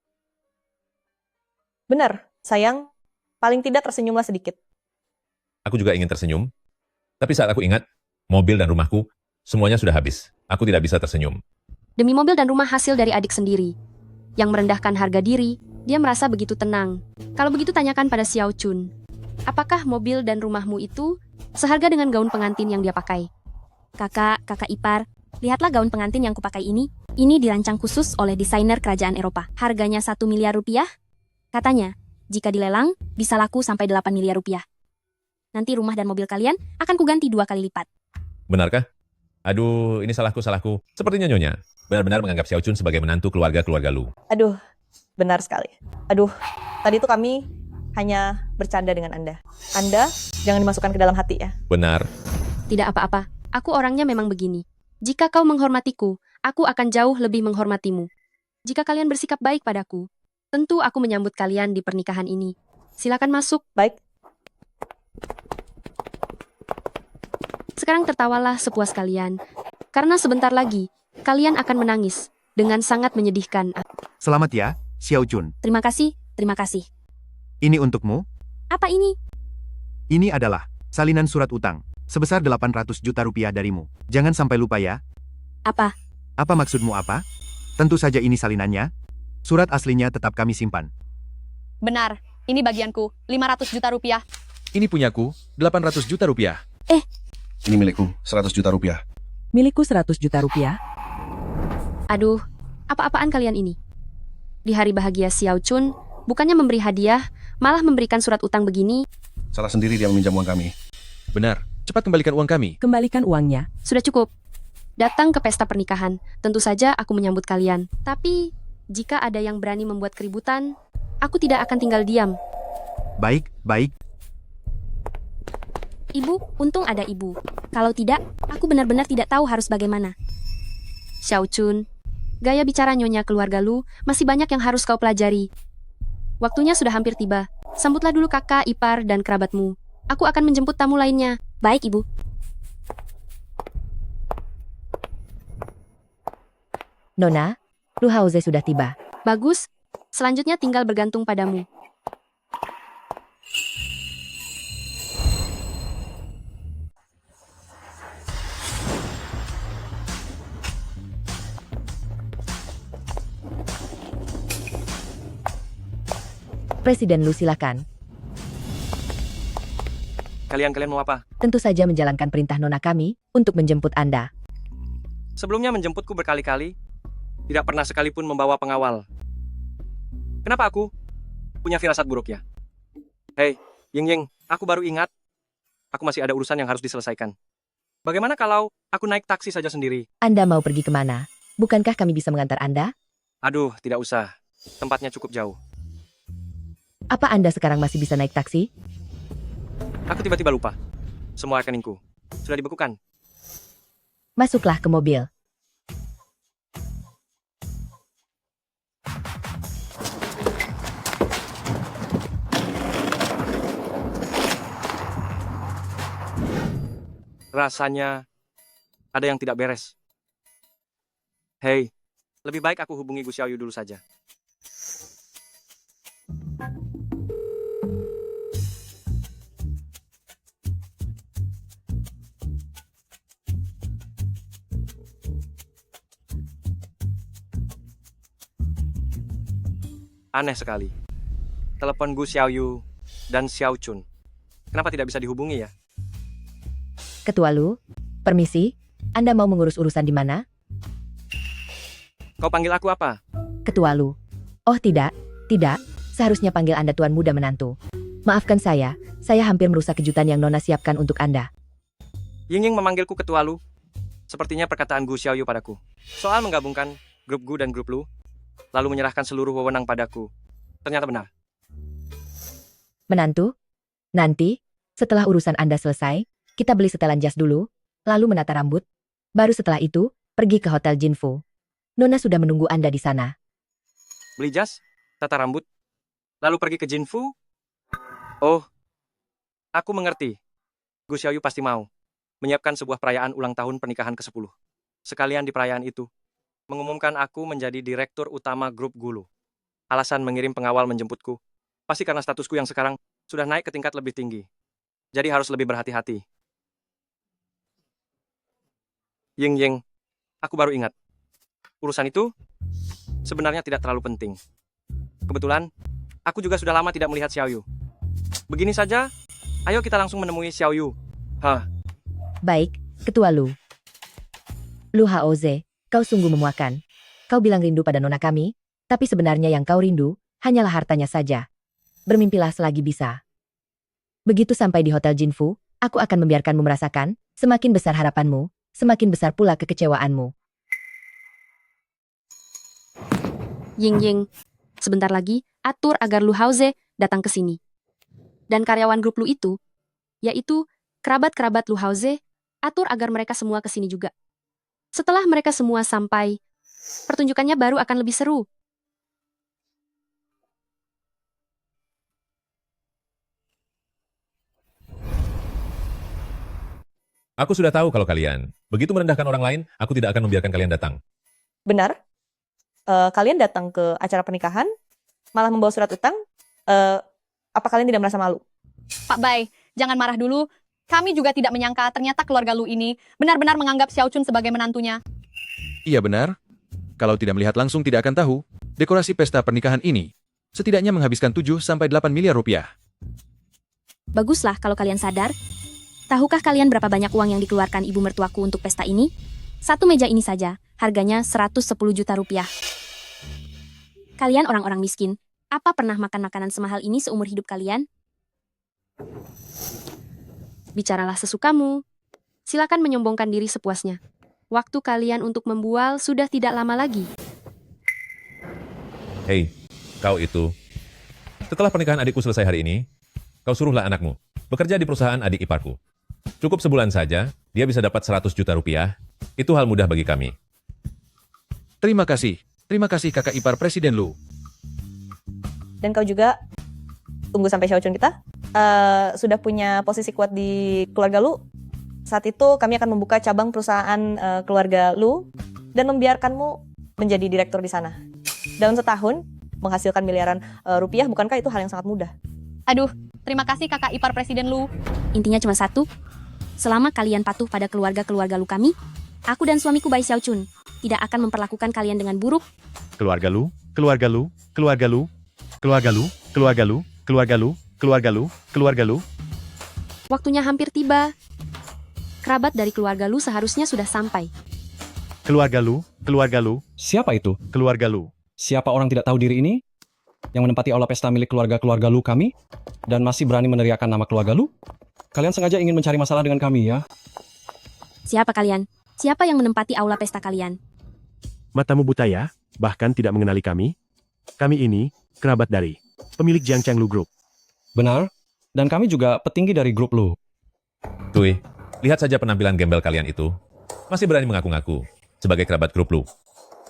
Benar, sayang. Paling tidak tersenyumlah sedikit. Aku juga ingin tersenyum. Tapi saat aku ingat, mobil dan rumahku, semuanya sudah habis. Aku tidak bisa tersenyum. Demi mobil dan rumah hasil dari adik sendiri. Yang merendahkan harga diri, dia merasa begitu tenang. Kalau begitu tanyakan pada Xiaochun. Apakah mobil dan rumahmu itu seharga dengan gaun pengantin yang dia pakai? Kakak ipar, lihatlah gaun pengantin yang kupakai ini. Ini dirancang khusus oleh desainer kerajaan Eropa. Harganya 1 miliar rupiah. Katanya, jika dilelang, bisa laku sampai 8 miliar rupiah. Nanti rumah dan mobil kalian akan kuganti 2 kali lipat. Benarkah? Aduh, ini salahku. Sepertinya Nyonya benar-benar menganggap Xiaochun sebagai menantu keluarga Lu. Aduh, benar sekali. Aduh, tadi itu kami hanya bercanda dengan Anda. Anda jangan dimasukkan ke dalam hati ya. Benar. Tidak apa-apa, aku orangnya memang begini. Jika kau menghormatiku, aku akan jauh lebih menghormatimu. Jika kalian bersikap baik padaku, tentu aku menyambut kalian di pernikahan ini. Silakan masuk. Baik. Sekarang tertawalah sepuas kalian, karena sebentar lagi, Kalian akan menangis dengan sangat menyedihkan. Selamat ya, Xiao Chun. Terima kasih, terima kasih. Ini untukmu. Apa ini? Ini adalah salinan surat utang sebesar 800 juta rupiah darimu. Jangan sampai lupa ya. Apa? Apa maksudmu apa? Tentu saja ini salinannya. Surat aslinya tetap kami simpan. Benar, ini bagianku, 500 juta rupiah. Ini punyaku, 800 juta rupiah. Ini milikku, 100 juta rupiah. Milikku 100 juta rupiah. Aduh, apa-apaan kalian ini? Di hari bahagia Xiao Chun, bukannya memberi hadiah, malah memberikan surat utang begini. Salah sendiri dia meminjam uang kami. Benar, cepat kembalikan uang kami. Kembalikan uangnya. Sudah cukup. Datang ke pesta pernikahan, tentu saja aku menyambut kalian. Tapi, jika ada yang berani membuat keributan, aku tidak akan tinggal diam. Baik, baik. Ibu, untung ada ibu. Kalau tidak, aku benar-benar tidak tahu harus bagaimana. Xiao Chun, gaya bicara nyonya keluarga Lu masih banyak yang harus kau pelajari. Waktunya sudah hampir tiba. Sambutlah dulu kakak, ipar, dan kerabatmu. Aku akan menjemput tamu lainnya. Baik, Ibu. Nona, Lu Haoze sudah tiba. Bagus, selanjutnya tinggal bergantung padamu. Presiden Lu silakan. Kalian mau apa? Tentu saja menjalankan perintah nona kami untuk menjemput Anda. Sebelumnya menjemputku berkali-kali, tidak pernah sekalipun membawa pengawal. Kenapa aku punya firasat buruk ya? Hei, Ying, aku baru ingat. Aku masih ada urusan yang harus diselesaikan. Bagaimana kalau aku naik taksi saja sendiri? Anda mau pergi kemana? Bukankah kami bisa mengantar Anda? Aduh, tidak usah. Tempatnya cukup jauh. Apa Anda sekarang masih bisa naik taksi? Aku tiba-tiba lupa. Semua rekeningku sudah dibekukan. Masuklah ke mobil. Rasanya ada yang tidak beres. Hei, lebih baik aku hubungi Gu Xiaoyu dulu saja. Aneh sekali. Telepon Gu Xiaoyu dan Xiao Chun. Kenapa tidak bisa dihubungi ya? Ketua Lu, permisi, Anda mau mengurus urusan di mana? Kau panggil aku apa? Ketua Lu. Oh tidak, seharusnya panggil Anda Tuan Muda Menantu. Maafkan saya hampir merusak kejutan yang Nona siapkan untuk Anda. Ying memanggilku Ketua Lu. Sepertinya perkataan Gu Xiaoyu padaku. Soal menggabungkan grup Gu dan grup Lu, lalu menyerahkan seluruh wewenang padaku. Ternyata benar. Menantu, nanti, setelah urusan Anda selesai, kita beli setelan jas dulu, lalu menata rambut. Baru setelah itu, pergi ke Hotel Jinfu. Nona sudah menunggu Anda di sana. Beli jas, tata rambut, lalu pergi ke Jinfu? Oh, aku mengerti. Gu Xiaoyu pasti mau menyiapkan sebuah perayaan ulang tahun pernikahan ke-10. Sekalian di perayaan itu, mengumumkan aku menjadi direktur utama grup Gulu. Alasan mengirim pengawal menjemputku, pasti karena statusku yang sekarang sudah naik ke tingkat lebih tinggi. Jadi harus lebih berhati-hati. Ying, aku baru ingat. Urusan itu sebenarnya tidak terlalu penting. Kebetulan, aku juga sudah lama tidak melihat Xiaoyu. Begini saja, ayo kita langsung menemui Xiaoyu. Hah, Baik, Ketua Lu. Lu Haoze, kau sungguh memuakan. Kau bilang rindu pada nona kami, tapi sebenarnya yang kau rindu hanyalah hartanya saja. Bermimpilah selagi bisa. Begitu sampai di Hotel Jinfu, aku akan membiarkanmu merasakan, semakin besar harapanmu, semakin besar pula kekecewaanmu. Ying, sebentar lagi, atur agar Lu Haoze datang ke sini. Dan karyawan grup Lu itu, yaitu kerabat-kerabat Lu Haoze, atur agar mereka semua ke sini juga. Setelah mereka semua sampai, pertunjukannya baru akan lebih seru. Aku sudah tahu kalau kalian begitu merendahkan orang lain, aku tidak akan membiarkan kalian datang. Benar? Kalian datang ke acara pernikahan, malah membawa surat utang. Apa kalian tidak merasa malu? Pak Bai, jangan marah dulu. Kami juga tidak menyangka ternyata keluarga Lu ini benar-benar menganggap Xiao Chun sebagai menantunya. Iya benar. Kalau tidak melihat langsung tidak akan tahu, dekorasi pesta pernikahan ini setidaknya menghabiskan 7-8 miliar rupiah. Baguslah kalau kalian sadar. Tahukah kalian berapa banyak uang yang dikeluarkan ibu mertuaku untuk pesta ini? Satu meja ini saja, harganya 110 juta rupiah. Kalian orang-orang miskin, apa pernah makan makanan semahal ini seumur hidup kalian? Bicaralah sesukamu. Silakan menyombongkan diri sepuasnya. Waktu kalian untuk membual sudah tidak lama lagi. Hei, kau itu. Setelah pernikahan adikku selesai hari ini, kau suruhlah anakmu bekerja di perusahaan adik iparku. Cukup sebulan saja, dia bisa dapat 100 juta rupiah. Itu hal mudah bagi kami. Terima kasih kakak ipar Presiden Lu. Dan kau juga, tunggu sampai Xiao Chun kita, sudah punya posisi kuat di keluarga Lu. Saat itu kami akan membuka cabang perusahaan keluarga Lu dan membiarkanmu menjadi direktur di sana. Dalam setahun, menghasilkan miliaran rupiah, bukankah itu hal yang sangat mudah? Aduh, terima kasih kakak ipar Presiden Lu. Intinya cuma satu, selama kalian patuh pada keluarga-keluarga Lu kami, aku dan suamiku Bai Xiao Chun tidak akan memperlakukan kalian dengan buruk. Keluarga Lu, keluarga Lu, keluarga Lu, keluarga Lu, keluarga Lu, keluarga Lu, keluarga Lu, keluarga Lu. Waktunya hampir tiba. Kerabat dari keluarga Lu seharusnya sudah sampai. Keluarga Lu, keluarga Lu, Siapa itu? keluarga Lu. Siapa orang tidak tahu diri ini? Yang menempati aula pesta milik keluarga-keluarga Lu kami? Dan masih berani meneriakkan nama keluarga Lu? Kalian sengaja ingin mencari masalah dengan kami ya? Siapa kalian? Siapa yang menempati aula pesta kalian? Matamu buta ya, bahkan tidak mengenali kami? Kami ini, kerabat dari pemilik Jiangcheng Lu Group. Benar? Dan kami juga petinggi dari grup Lu. Tui, lihat saja penampilan gembel kalian itu. Masih berani mengaku-ngaku sebagai kerabat grup Lu.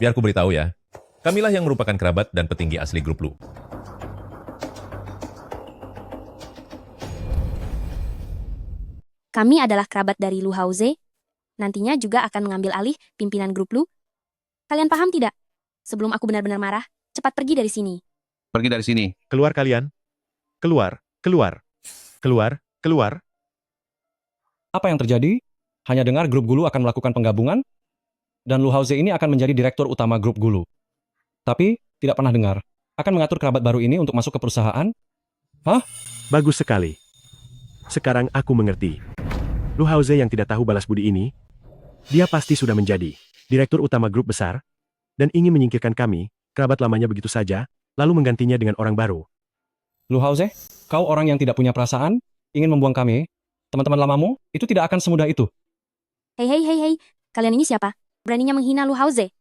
Biar ku beritahu ya, kamilah yang merupakan kerabat dan petinggi asli grup Lu. Kami adalah kerabat dari Lu Haoze. Nantinya juga akan mengambil alih pimpinan grup Lu. Kalian paham tidak? Sebelum aku benar-benar marah, cepat pergi dari sini. Pergi dari sini. Keluar kalian. Keluar, keluar, keluar, keluar. Apa yang terjadi? Hanya dengar grup Gulu akan melakukan penggabungan? Dan Lu Haoze ini akan menjadi direktur utama grup Gulu. Tapi, tidak pernah dengar. Akan mengatur kerabat baru ini untuk masuk ke perusahaan? Hah? Bagus sekali. Sekarang aku mengerti. Lu Haoze yang tidak tahu balas budi ini, dia pasti sudah menjadi direktur utama grup besar, dan ingin menyingkirkan kami, kerabat lamanya begitu saja, lalu menggantinya dengan orang baru. Lu Haoze, kau orang yang tidak punya perasaan, ingin membuang kami, teman-teman lamamu, itu tidak akan semudah itu. Hei, kalian ini siapa? Beraninya menghina Lu Haoze?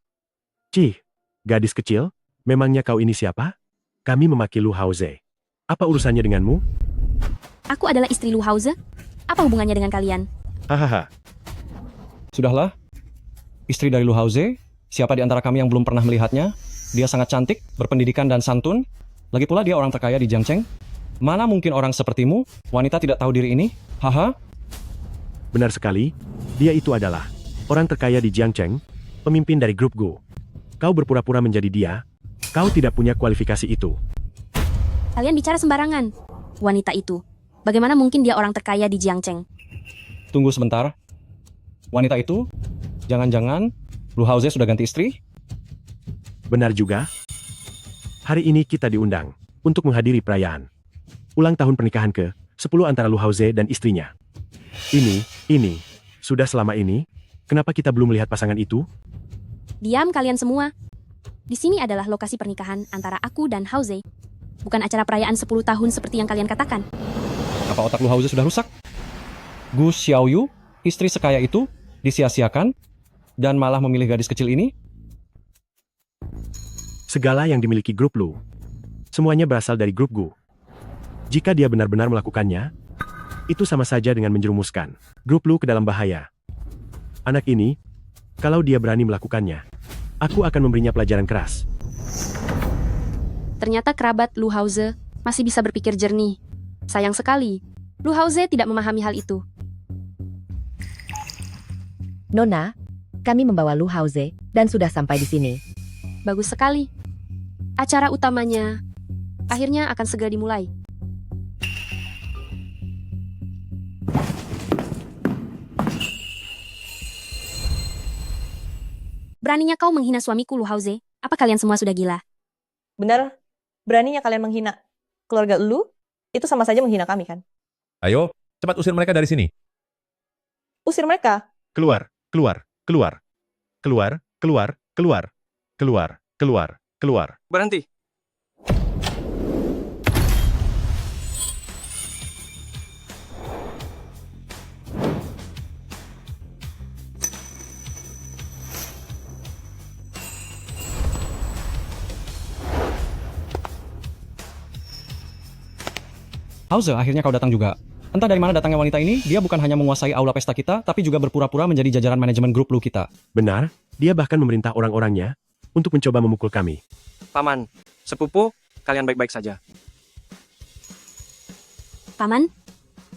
Cih, gadis kecil, memangnya kau ini siapa? Kami memaki Lu Haoze. Apa urusannya denganmu? Aku adalah istri Lu Haoze. Apa hubungannya dengan kalian? Hahaha. Sudahlah. Istri dari Lu Haoze, siapa di antara kami yang belum pernah melihatnya? Dia sangat cantik, berpendidikan dan santun. Lagi pula dia orang terkaya di Jiangcheng. Mana mungkin orang sepertimu, wanita tidak tahu diri ini? Haha. Benar sekali, dia itu adalah orang terkaya di Jiangcheng, pemimpin dari grup Gu. Kau berpura-pura menjadi dia, kau tidak punya kualifikasi itu. Kalian bicara sembarangan. Wanita itu. Bagaimana mungkin dia orang terkaya di Jiangcheng? Tunggu sebentar. Wanita itu, jangan-jangan Lu Haoze sudah ganti istri? Benar juga. Hari ini kita diundang untuk menghadiri perayaan ulang tahun pernikahan ke-10 antara Lu Haoze dan istrinya. Ini, sudah selama ini, kenapa kita belum melihat pasangan itu? Diam kalian semua. Di sini adalah lokasi pernikahan antara aku dan Haoze. Bukan acara perayaan 10 tahun seperti yang kalian katakan. Apa otak Lu Haoze sudah rusak? Gu Xiaoyu, istri sekaya itu, disia-siakan, dan malah memilih gadis kecil ini? Segala yang dimiliki grup Lu, semuanya berasal dari grup Gu. Jika dia benar-benar melakukannya, itu sama saja dengan menjerumuskan grup Lu ke dalam bahaya. Anak ini, kalau dia berani melakukannya, aku akan memberinya pelajaran keras. Ternyata kerabat Lu Haoze masih bisa berpikir jernih. Sayang sekali, Lu Haoze tidak memahami hal itu. Nona, kami membawa Lu Haoze dan sudah sampai di sini. Bagus sekali. Acara utamanya akhirnya akan segera dimulai. Beraninya kau menghina suamiku, Lu Haoze. Apa kalian semua sudah gila? Benar, beraninya kalian menghina keluarga lu, itu sama saja menghina kami kan? Ayo, cepat usir mereka dari sini. Usir mereka. Keluar, keluar, keluar. Keluar, keluar, keluar. Keluar, keluar, keluar. Berhenti. Haoze, akhirnya kau datang juga. Entah dari mana datangnya wanita ini, dia bukan hanya menguasai aula pesta kita, tapi juga berpura-pura menjadi jajaran manajemen grup Lu kita. Benar, dia bahkan memerintah orang-orangnya untuk mencoba memukul kami. Paman, sepupu, kalian baik-baik saja. Paman,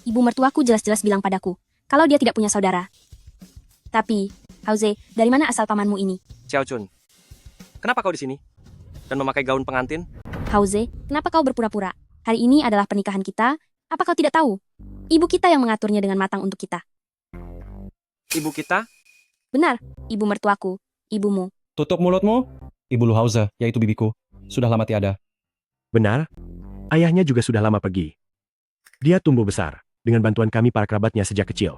ibu mertuaku jelas-jelas bilang padaku, kalau dia tidak punya saudara. Tapi, Haoze, dari mana asal pamanmu ini? Xiao Chun, kenapa kau di sini? Dan memakai gaun pengantin? Haoze, kenapa kau berpura-pura? Hari ini adalah pernikahan kita, apa kau tidak tahu? Ibu kita yang mengaturnya dengan matang untuk kita. Ibu kita? Benar, ibu mertuaku, ibumu. Tutup mulutmu, Ibu Lu Haoze, yaitu bibiku. Sudah lama tiada. Benar, ayahnya juga sudah lama pergi. Dia tumbuh besar dengan bantuan kami para kerabatnya sejak kecil.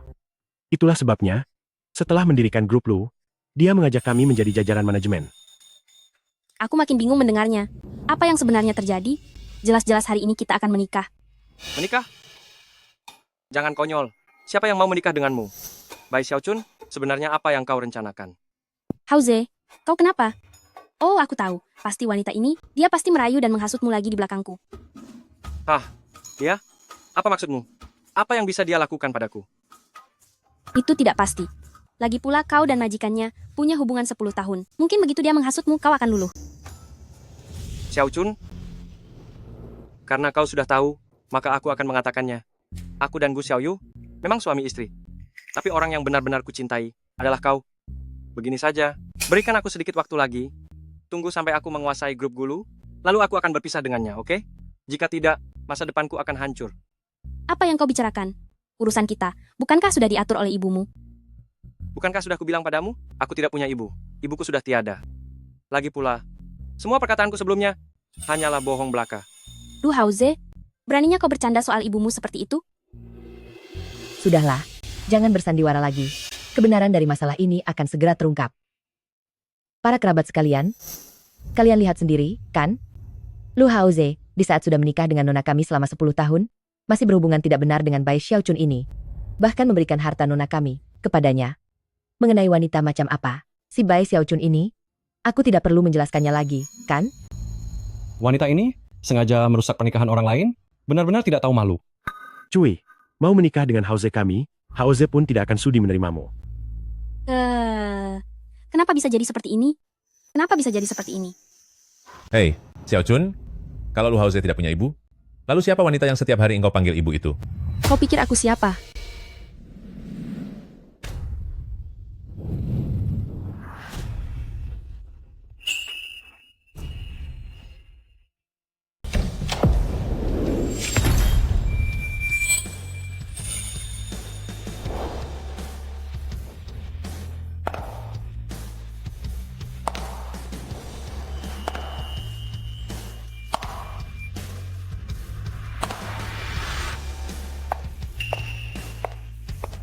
Itulah sebabnya, setelah mendirikan grup Lu, dia mengajak kami menjadi jajaran manajemen. Aku makin bingung mendengarnya. Apa yang sebenarnya terjadi? Jelas-jelas hari ini kita akan menikah. Menikah? Jangan konyol. Siapa yang mau menikah denganmu? Bai Xiao Chun, sebenarnya apa yang kau rencanakan? Haoze, kau kenapa? Oh, aku tahu. Pasti wanita ini, dia pasti merayu dan menghasutmu lagi di belakangku. Hah? Ya? Apa maksudmu? Apa yang bisa dia lakukan padaku? Itu tidak pasti. Lagi pula kau dan majikannya punya hubungan 10 tahun. Mungkin begitu dia menghasutmu, kau akan luluh. Xiao Chun, karena kau sudah tahu, maka aku akan mengatakannya. Aku dan Gu Xiaoyu memang suami istri. Tapi orang yang benar-benar kucintai adalah kau. Begini saja, berikan aku sedikit waktu lagi. Tunggu sampai aku menguasai grup Gulu, lalu aku akan berpisah dengannya, oke? Jika tidak, masa depanku akan hancur. Apa yang kau bicarakan? Urusan kita, bukankah sudah diatur oleh ibumu? Bukankah sudah kubilang padamu, aku tidak punya ibu. Ibuku sudah tiada. Lagi pula, semua perkataanku sebelumnya hanyalah bohong belaka. Lu Haoze, beraninya kau bercanda soal ibumu seperti itu? Sudahlah, jangan bersandiwara lagi. Kebenaran dari masalah ini akan segera terungkap. Para kerabat sekalian, kalian lihat sendiri, kan? Lu Haoze, di saat sudah menikah dengan nona kami selama 10 tahun, masih berhubungan tidak benar dengan Bai Xiao Chun ini. Bahkan memberikan harta nona kami kepadanya. Mengenai wanita macam apa, si Bai Xiao Chun ini, aku tidak perlu menjelaskannya lagi, kan? Wanita ini sengaja merusak pernikahan orang lain, benar-benar tidak tahu malu. Cui, mau menikah dengan Haoze kami, Haoze pun tidak akan sudi menerimamu. Kenapa bisa jadi seperti ini? Kenapa bisa jadi seperti ini? Hei, Xiao Chun, kalau Lu Haoze tidak punya ibu, lalu siapa wanita yang setiap hari engkau panggil ibu itu? Kau pikir aku siapa?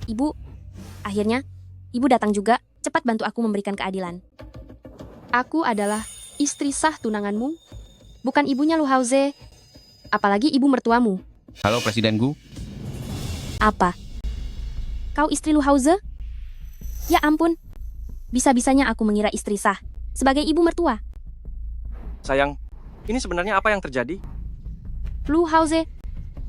Ibu, akhirnya, ibu datang juga, cepat bantu aku memberikan keadilan. Aku adalah istri sah tunanganmu, bukan ibunya Lu Haoze, apalagi ibu mertuamu. Halo Presiden Gu. Apa? Kau istri Lu Haoze? Ya ampun, bisa-bisanya aku mengira istri sah, sebagai ibu mertua. Sayang, ini sebenarnya apa yang terjadi? Lu Haoze,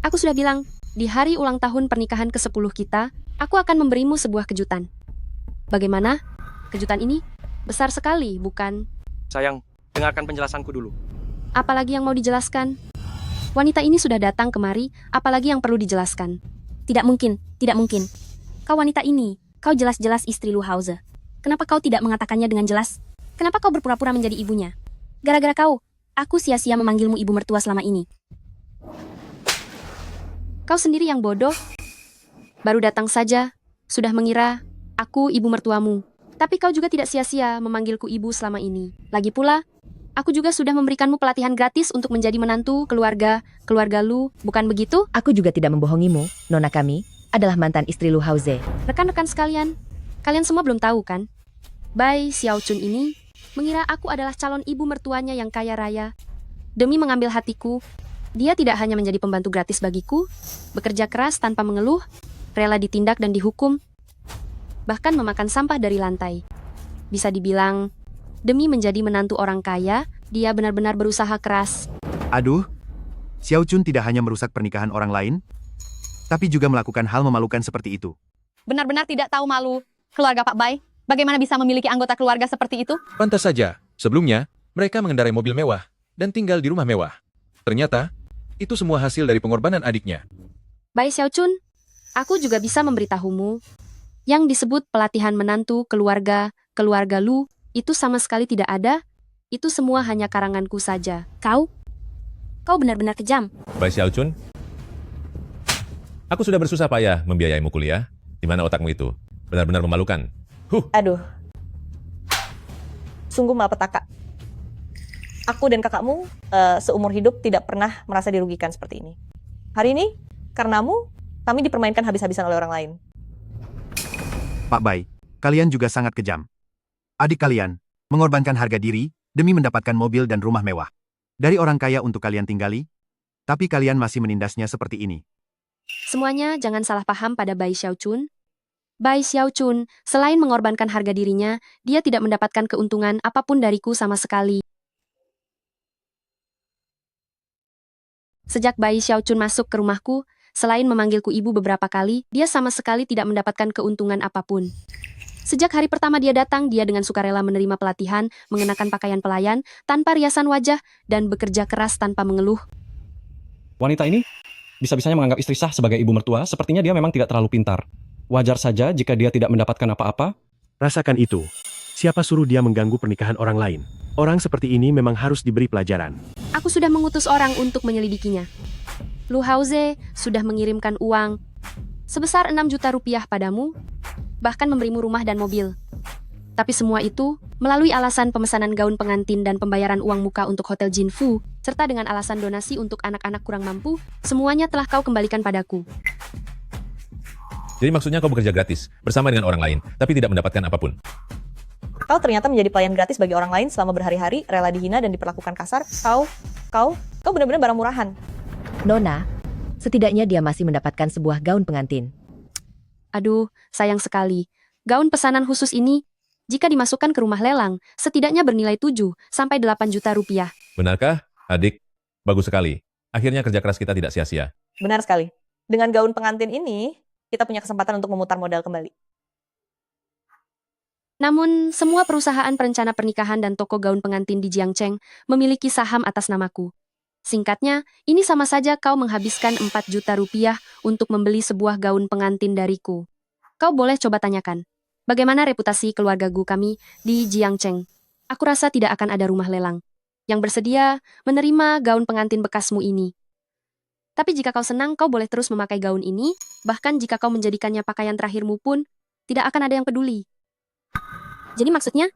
aku sudah bilang, di hari ulang tahun pernikahan ke-10 kita, aku akan memberimu sebuah kejutan. Bagaimana? Kejutan ini besar sekali, bukan? Sayang, dengarkan penjelasanku dulu. Apalagi yang mau dijelaskan? Wanita ini sudah datang kemari, apalagi yang perlu dijelaskan? Tidak mungkin, tidak mungkin. Kau wanita ini, kau jelas-jelas istri Lu Haoze. Kenapa kau tidak mengatakannya dengan jelas? Kenapa kau berpura-pura menjadi ibunya? Gara-gara kau, aku sia-sia memanggilmu ibu mertua selama ini. Kau sendiri yang bodoh. Baru datang saja, sudah mengira aku ibu mertuamu. Tapi kau juga tidak sia-sia memanggilku ibu selama ini. Lagi pula, aku juga sudah memberikanmu pelatihan gratis untuk menjadi menantu keluarga Lu, bukan begitu? Aku juga tidak membohongimu, Nona kami adalah mantan istri Lu Haoze. Rekan-rekan sekalian, kalian semua belum tahu kan? Bai Xiaochun ini mengira aku adalah calon ibu mertuanya yang kaya raya. Demi mengambil hatiku, dia tidak hanya menjadi pembantu gratis bagiku, bekerja keras tanpa mengeluh, rela ditindak dan dihukum, bahkan memakan sampah dari lantai. Bisa dibilang, demi menjadi menantu orang kaya, dia benar-benar berusaha keras. Aduh, Xiaochun tidak hanya merusak pernikahan orang lain, tapi juga melakukan hal memalukan seperti itu. Benar-benar tidak tahu malu. Keluarga Pak Bai, bagaimana bisa memiliki anggota keluarga seperti itu? Pantas saja, sebelumnya, mereka mengendarai mobil mewah dan tinggal di rumah mewah. Ternyata, itu semua hasil dari pengorbanan adiknya. Bai Xiaochun, aku juga bisa memberitahumu, yang disebut pelatihan menantu keluarga Lu, itu sama sekali tidak ada, itu semua hanya karanganku saja. Kau benar-benar kejam. Bai Xiaochun, aku sudah bersusah payah membiayaimu kuliah. Di mana otakmu itu? Benar-benar memalukan. Aduh. Sungguh malapetaka. Aku dan kakakmu seumur hidup tidak pernah merasa dirugikan seperti ini. Hari ini, karenamu, kami dipermainkan habis-habisan oleh orang lain. Pak Bai, kalian juga sangat kejam. Adik kalian mengorbankan harga diri demi mendapatkan mobil dan rumah mewah. Dari orang kaya untuk kalian tinggali, tapi kalian masih menindasnya seperti ini. Semuanya jangan salah paham pada Bai Xiaochun. Bai Xiaochun, selain mengorbankan harga dirinya, dia tidak mendapatkan keuntungan apapun dariku sama sekali. Sejak Bai Xiaochun masuk ke rumahku, selain memanggilku ibu beberapa kali, dia sama sekali tidak mendapatkan keuntungan apapun. Sejak hari pertama dia datang, dia dengan sukarela menerima pelatihan, mengenakan pakaian pelayan, tanpa riasan wajah, dan bekerja keras tanpa mengeluh. Wanita ini bisa-bisanya menganggap istri sah sebagai ibu mertua, sepertinya dia memang tidak terlalu pintar. Wajar saja jika dia tidak mendapatkan apa-apa. Rasakan itu. Siapa suruh dia mengganggu pernikahan orang lain? Orang seperti ini memang harus diberi pelajaran. Aku sudah mengutus orang untuk menyelidikinya. Lu Haoze sudah mengirimkan uang sebesar 6 juta rupiah padamu, bahkan memberimu rumah dan mobil. Tapi semua itu melalui alasan pemesanan gaun pengantin dan pembayaran uang muka untuk Hotel Jinfu, serta dengan alasan donasi untuk anak-anak kurang mampu, semuanya telah kau kembalikan padaku. Jadi maksudnya kau bekerja gratis, bersama dengan orang lain, tapi tidak mendapatkan apapun. Kau ternyata menjadi pelayan gratis bagi orang lain selama berhari-hari, rela dihina dan diperlakukan kasar. Kau benar-benar barang murahan. Nona, setidaknya dia masih mendapatkan sebuah gaun pengantin. Aduh, sayang sekali. Gaun pesanan khusus ini, jika dimasukkan ke rumah lelang, setidaknya bernilai 7-8 juta rupiah. Benarkah, adik? Bagus sekali. Akhirnya kerja keras kita tidak sia-sia. Benar sekali. Dengan gaun pengantin ini, kita punya kesempatan untuk memutar modal kembali. Namun, semua perusahaan perencana pernikahan dan toko gaun pengantin di Jiangcheng memiliki saham atas namaku. Singkatnya, ini sama saja kau menghabiskan 4 juta rupiah untuk membeli sebuah gaun pengantin dariku. Kau boleh coba tanyakan, bagaimana reputasi keluarga Gu kami di Jiangcheng? Aku rasa tidak akan ada rumah lelang yang bersedia menerima gaun pengantin bekasmu ini. Tapi jika kau senang, kau boleh terus memakai gaun ini, bahkan jika kau menjadikannya pakaian terakhirmu pun, tidak akan ada yang peduli. Jadi maksudnya,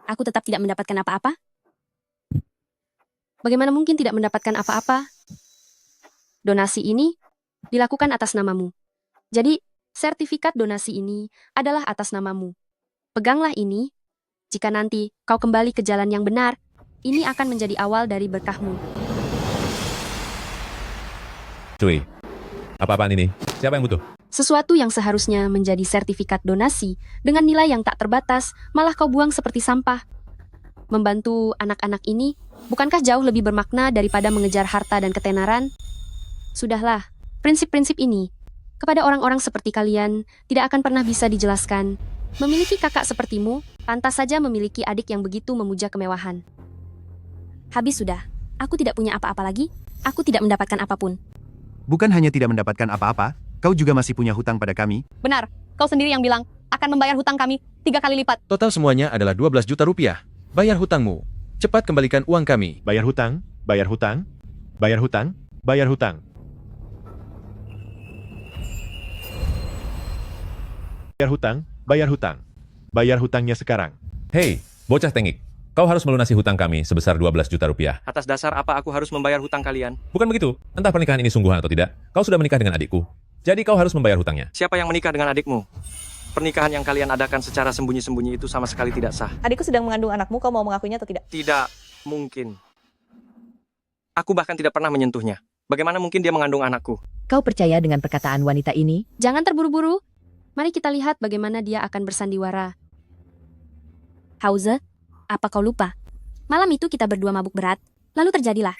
aku tetap tidak mendapatkan apa-apa? Bagaimana mungkin tidak mendapatkan apa-apa? Donasi ini dilakukan atas namamu. Jadi, sertifikat donasi ini adalah atas namamu. Peganglah ini. Jika nanti kau kembali ke jalan yang benar, ini akan menjadi awal dari berkahmu. Cuy, apa-apaan ini? Siapa yang butuh? Sesuatu yang seharusnya menjadi sertifikat donasi dengan nilai yang tak terbatas, malah kau buang seperti sampah. Membantu anak-anak ini, bukankah jauh lebih bermakna daripada mengejar harta dan ketenaran? Sudahlah, prinsip-prinsip ini, kepada orang-orang seperti kalian, tidak akan pernah bisa dijelaskan. Memiliki kakak sepertimu, pantas saja memiliki adik yang begitu memuja kemewahan. Habis sudah, aku tidak punya apa-apa lagi, aku tidak mendapatkan apapun. Bukan hanya tidak mendapatkan apa-apa, kau juga masih punya hutang pada kami. Benar, kau sendiri yang bilang akan membayar hutang kami 3 kali lipat. Total semuanya adalah 12 juta rupiah. Bayar hutangmu. Cepat kembalikan uang kami. Bayar hutang, bayar hutang, bayar hutang, bayar hutang. Bayar hutang, bayar hutang. Bayar hutangnya sekarang. Hei, bocah tengik. Kau harus melunasi hutang kami sebesar 12 juta rupiah. Atas dasar apa aku harus membayar hutang kalian? Bukan begitu. Entah pernikahan ini sungguhan atau tidak, kau sudah menikah dengan adikku. Jadi kau harus membayar hutangnya. Siapa yang menikah dengan adikmu? Pernikahan yang kalian adakan secara sembunyi-sembunyi itu sama sekali tidak sah. Adikku sedang mengandung anakmu, kau mau mengakuinya atau tidak? Tidak mungkin. Aku bahkan tidak pernah menyentuhnya. Bagaimana mungkin dia mengandung anakku? Kau percaya dengan perkataan wanita ini? Jangan terburu-buru. Mari kita lihat bagaimana dia akan bersandiwara. Hauze, apa kau lupa? Malam itu kita berdua mabuk berat, lalu terjadilah.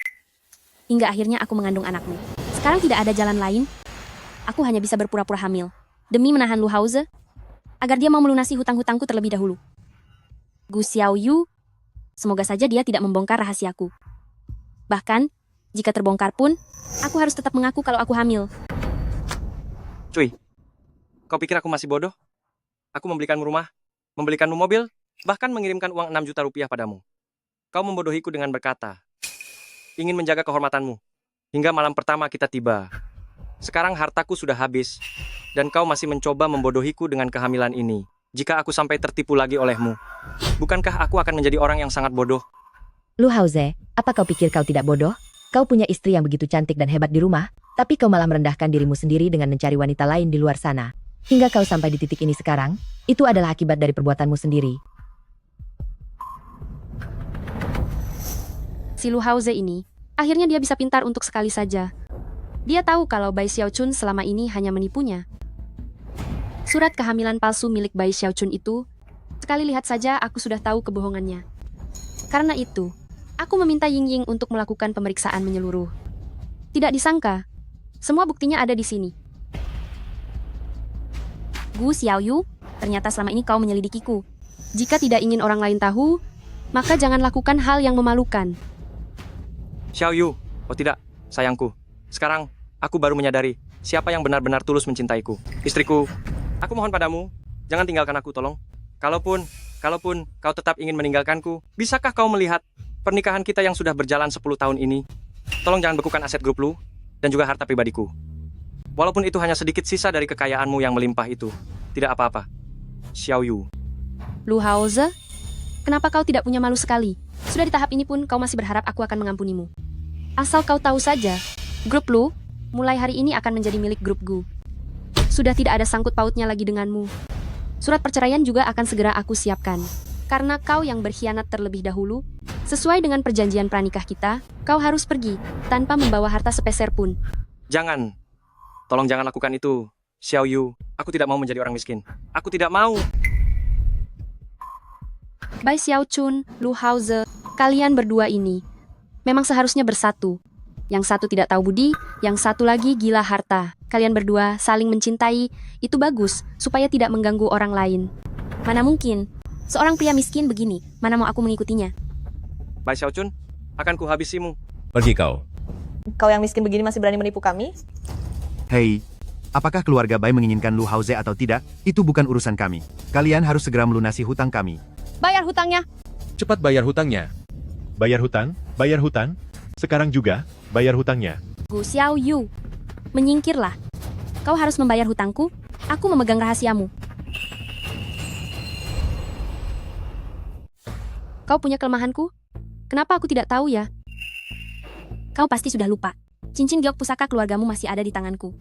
Hingga akhirnya aku mengandung anakmu. Sekarang tidak ada jalan lain. Aku hanya bisa berpura-pura hamil. Demi menahan Lu Hauze, agar dia mau melunasi hutang-hutangku terlebih dahulu. Gu Xiaoyu, semoga saja dia tidak membongkar rahasiaku. Bahkan, jika terbongkar pun, aku harus tetap mengaku kalau aku hamil. Cuy, kau pikir aku masih bodoh? Aku membelikanmu rumah, membelikanmu mobil, bahkan mengirimkan uang 6 juta rupiah padamu. Kau membodohiku dengan berkata, ingin menjaga kehormatanmu. Hingga malam pertama kita tiba. Sekarang hartaku sudah habis, dan kau masih mencoba membodohiku dengan kehamilan ini. Jika aku sampai tertipu lagi olehmu, bukankah aku akan menjadi orang yang sangat bodoh? Lu Hauze, apa kau pikir kau tidak bodoh? Kau punya istri yang begitu cantik dan hebat di rumah, tapi kau malah merendahkan dirimu sendiri dengan mencari wanita lain di luar sana. Hingga kau sampai di titik ini sekarang, itu adalah akibat dari perbuatanmu sendiri. Si Lu Hauze ini, akhirnya dia bisa pintar untuk sekali saja. Dia tahu kalau Bai Xiaochun selama ini hanya menipunya. Surat kehamilan palsu milik Bai Xiaochun itu, sekali lihat saja aku sudah tahu kebohongannya. Karena itu, aku meminta Ying Ying untuk melakukan pemeriksaan menyeluruh. Tidak disangka, semua buktinya ada di sini. Gu Xiaoyu, ternyata selama ini kau menyelidikiku. Jika tidak ingin orang lain tahu, maka jangan lakukan hal yang memalukan. Xiaoyu, oh tidak, sayangku. Sekarang, aku baru menyadari siapa yang benar-benar tulus mencintaiku. Istriku, aku mohon padamu, jangan tinggalkan aku, tolong. Kalaupun kau tetap ingin meninggalkanku, bisakah kau melihat pernikahan kita yang sudah berjalan 10 tahun ini? Tolong jangan bekukan aset grup Lu dan juga harta pribadiku. Walaupun itu hanya sedikit sisa dari kekayaanmu yang melimpah itu, tidak apa-apa. Xiaoyu. Lu Hauze, kenapa kau tidak punya malu sekali? Sudah di tahap ini pun kau masih berharap aku akan mengampunimu. Asal kau tahu saja, grup Lu mulai hari ini akan menjadi milik grup Gu. Sudah tidak ada sangkut pautnya lagi denganmu. Surat perceraian juga akan segera aku siapkan. Karena kau yang berkhianat terlebih dahulu, sesuai dengan perjanjian pranikah kita, kau harus pergi tanpa membawa harta sepeser pun. Jangan. Tolong jangan lakukan itu. Xiaoyu, aku tidak mau menjadi orang miskin. Aku tidak mau. Bai Xiaochun, Lu Hauze, kalian berdua ini memang seharusnya bersatu. Yang satu tidak tahu budi, yang satu lagi gila harta. Kalian berdua saling mencintai, itu bagus, supaya tidak mengganggu orang lain. Mana mungkin? Seorang pria miskin begini, mana mau aku mengikutinya? Bai Xiaochun, akan kuhabisimu. Pergi kau. Kau yang miskin begini masih berani menipu kami? Hei, apakah keluarga Bai menginginkan Lu Hauze atau tidak? Itu bukan urusan kami. Kalian harus segera melunasi hutang kami. Bayar hutangnya. Cepat bayar hutangnya. Bayar hutang, bayar hutang. Sekarang juga, bayar hutangnya. Gu Xiaoyu, menyingkirlah. Kau harus membayar hutangku, aku memegang rahasiamu. Kau punya kelemahanku? Kenapa aku tidak tahu ya? Kau pasti sudah lupa. Cincin giok pusaka keluargamu masih ada di tanganku.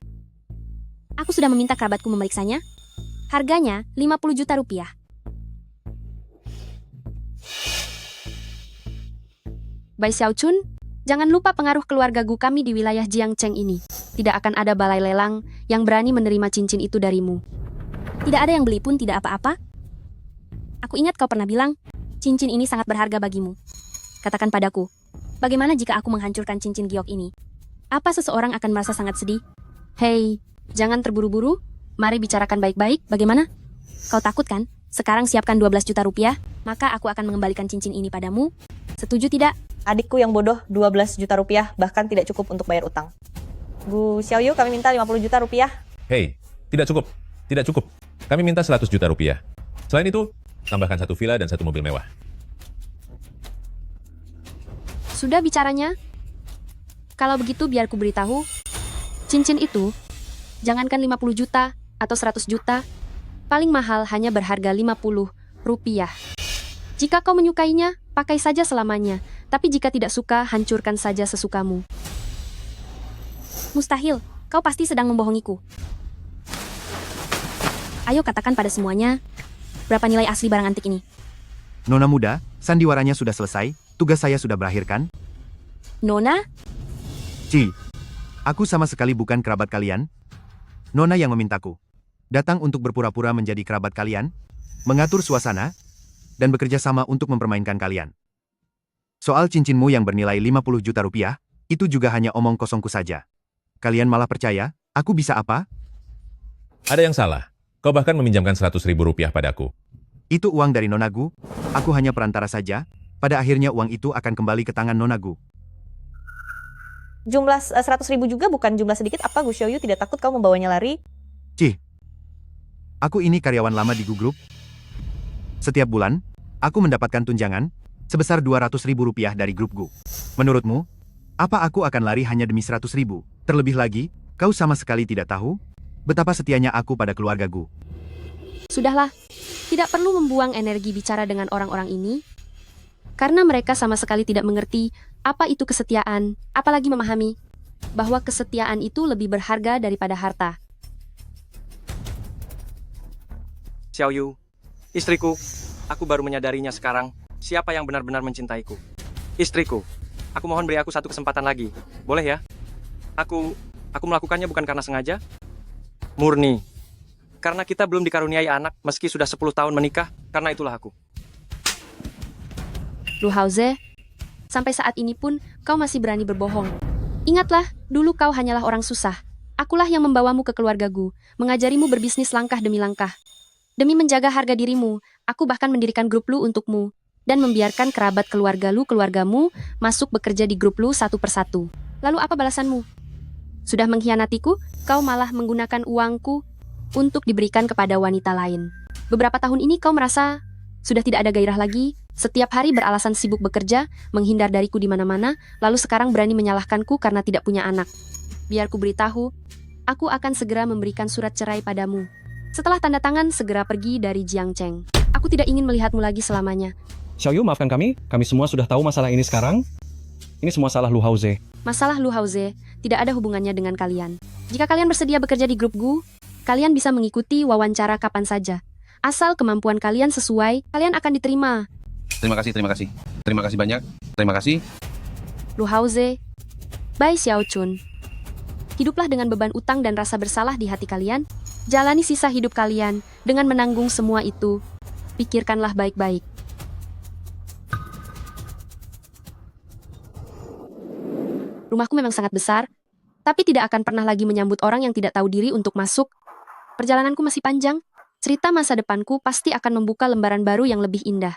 Aku sudah meminta kerabatku memeriksanya. Harganya 50 juta rupiah. Bai Xiaochun, jangan lupa pengaruh keluarga Gu kami di wilayah Jiangcheng ini. Tidak akan ada balai lelang yang berani menerima cincin itu darimu. Tidak ada yang beli pun tidak apa-apa. Aku ingat kau pernah bilang, cincin ini sangat berharga bagimu. Katakan padaku, bagaimana jika aku menghancurkan cincin giok ini? Apa seseorang akan merasa sangat sedih? Hei, jangan terburu-buru. Mari bicarakan baik-baik, bagaimana? Kau takut kan? Sekarang siapkan 12 juta rupiah, maka aku akan mengembalikan cincin ini padamu. Setuju tidak? Adikku yang bodoh 12 juta rupiah bahkan tidak cukup untuk bayar utang. Gu Xiaoyu, kami minta 50 juta rupiah. Hei, tidak cukup. Tidak cukup. Kami minta 100 juta rupiah. Selain itu, tambahkan 1 villa dan 1 mobil mewah. Sudah bicaranya? Kalau begitu biar ku beritahu, cincin itu, jangankan 50 juta atau 100 juta, paling mahal hanya berharga 50 rupiah. Jika kau menyukainya, pakai saja selamanya, tapi jika tidak suka, hancurkan saja sesukamu. Mustahil, kau pasti sedang membohongiku. Ayo katakan pada semuanya, berapa nilai asli barang antik ini? Nona muda, sandiwaranya sudah selesai, tugas saya sudah berakhir kan? Nona? Ci, aku sama sekali bukan kerabat kalian. Nona yang memintaku. Datang untuk berpura-pura menjadi kerabat kalian, mengatur suasana, dan bekerja sama untuk mempermainkan kalian. Soal cincinmu yang bernilai 50 juta rupiah, itu juga hanya omong kosongku saja. Kalian malah percaya, aku bisa apa? Ada yang salah. Kau bahkan meminjamkan 100.000 rupiah padaku. Itu uang dari Nona Gu, aku hanya perantara saja, pada akhirnya uang itu akan kembali ke tangan Nona Gu. Jumlah 100.000 juga bukan jumlah sedikit, apa Gu Xiaoyu tidak takut kau membawanya lari? Cih, aku ini karyawan lama di Gu Group. Setiap bulan, aku mendapatkan tunjangan sebesar 200.000 rupiah dari grup Gu. Menurutmu, apa aku akan lari hanya demi 100.000? Terlebih lagi, kau sama sekali tidak tahu betapa setianya aku pada keluarga Gu. Sudahlah, tidak perlu membuang energi bicara dengan orang-orang ini, karena mereka sama sekali tidak mengerti apa itu kesetiaan, apalagi memahami bahwa kesetiaan itu lebih berharga daripada harta. Xiaoyu, istriku, aku baru menyadarinya sekarang, siapa yang benar-benar mencintaiku. Istriku, aku mohon beri aku satu kesempatan lagi, boleh ya? Aku melakukannya bukan karena sengaja, murni. Karena kita belum dikaruniai anak meski sudah 10 tahun menikah, karena itulah aku. Lu Haoze, sampai saat ini pun kau masih berani berbohong. Ingatlah, dulu kau hanyalah orang susah. Akulah yang membawamu ke keluarga Gu, mengajarimu berbisnis langkah demi langkah. Demi menjaga harga dirimu, aku bahkan mendirikan grup Lu untukmu, dan membiarkan kerabat keluargamu masuk bekerja di grup Lu satu persatu. Lalu apa balasanmu? Sudah mengkhianatiku, kau malah menggunakan uangku untuk diberikan kepada wanita lain. Beberapa tahun ini kau merasa sudah tidak ada gairah lagi, setiap hari beralasan sibuk bekerja, menghindar dariku di mana-mana, lalu sekarang berani menyalahkanku karena tidak punya anak. Biar ku beritahu, aku akan segera memberikan surat cerai padamu. Setelah tanda tangan, segera pergi dari Jiangcheng. Aku tidak ingin melihatmu lagi selamanya. Xiaoyu, maafkan kami semua sudah tahu masalah ini sekarang. Ini semua salah Lu Haoze. Masalah Lu Haoze tidak ada hubungannya dengan kalian. Jika kalian bersedia bekerja di grup Gu, kalian bisa mengikuti wawancara kapan saja. Asal kemampuan kalian sesuai, kalian akan diterima. Terima kasih, terima kasih. Terima kasih banyak. Terima kasih. Lu Haoze, Bai Xiaochun. Hiduplah dengan beban utang dan rasa bersalah di hati kalian. Jalani sisa hidup kalian dengan menanggung semua itu. Pikirkanlah baik-baik. Rumahku memang sangat besar, tapi tidak akan pernah lagi menyambut orang yang tidak tahu diri untuk masuk. Perjalananku masih panjang. Cerita masa depanku pasti akan membuka lembaran baru yang lebih indah.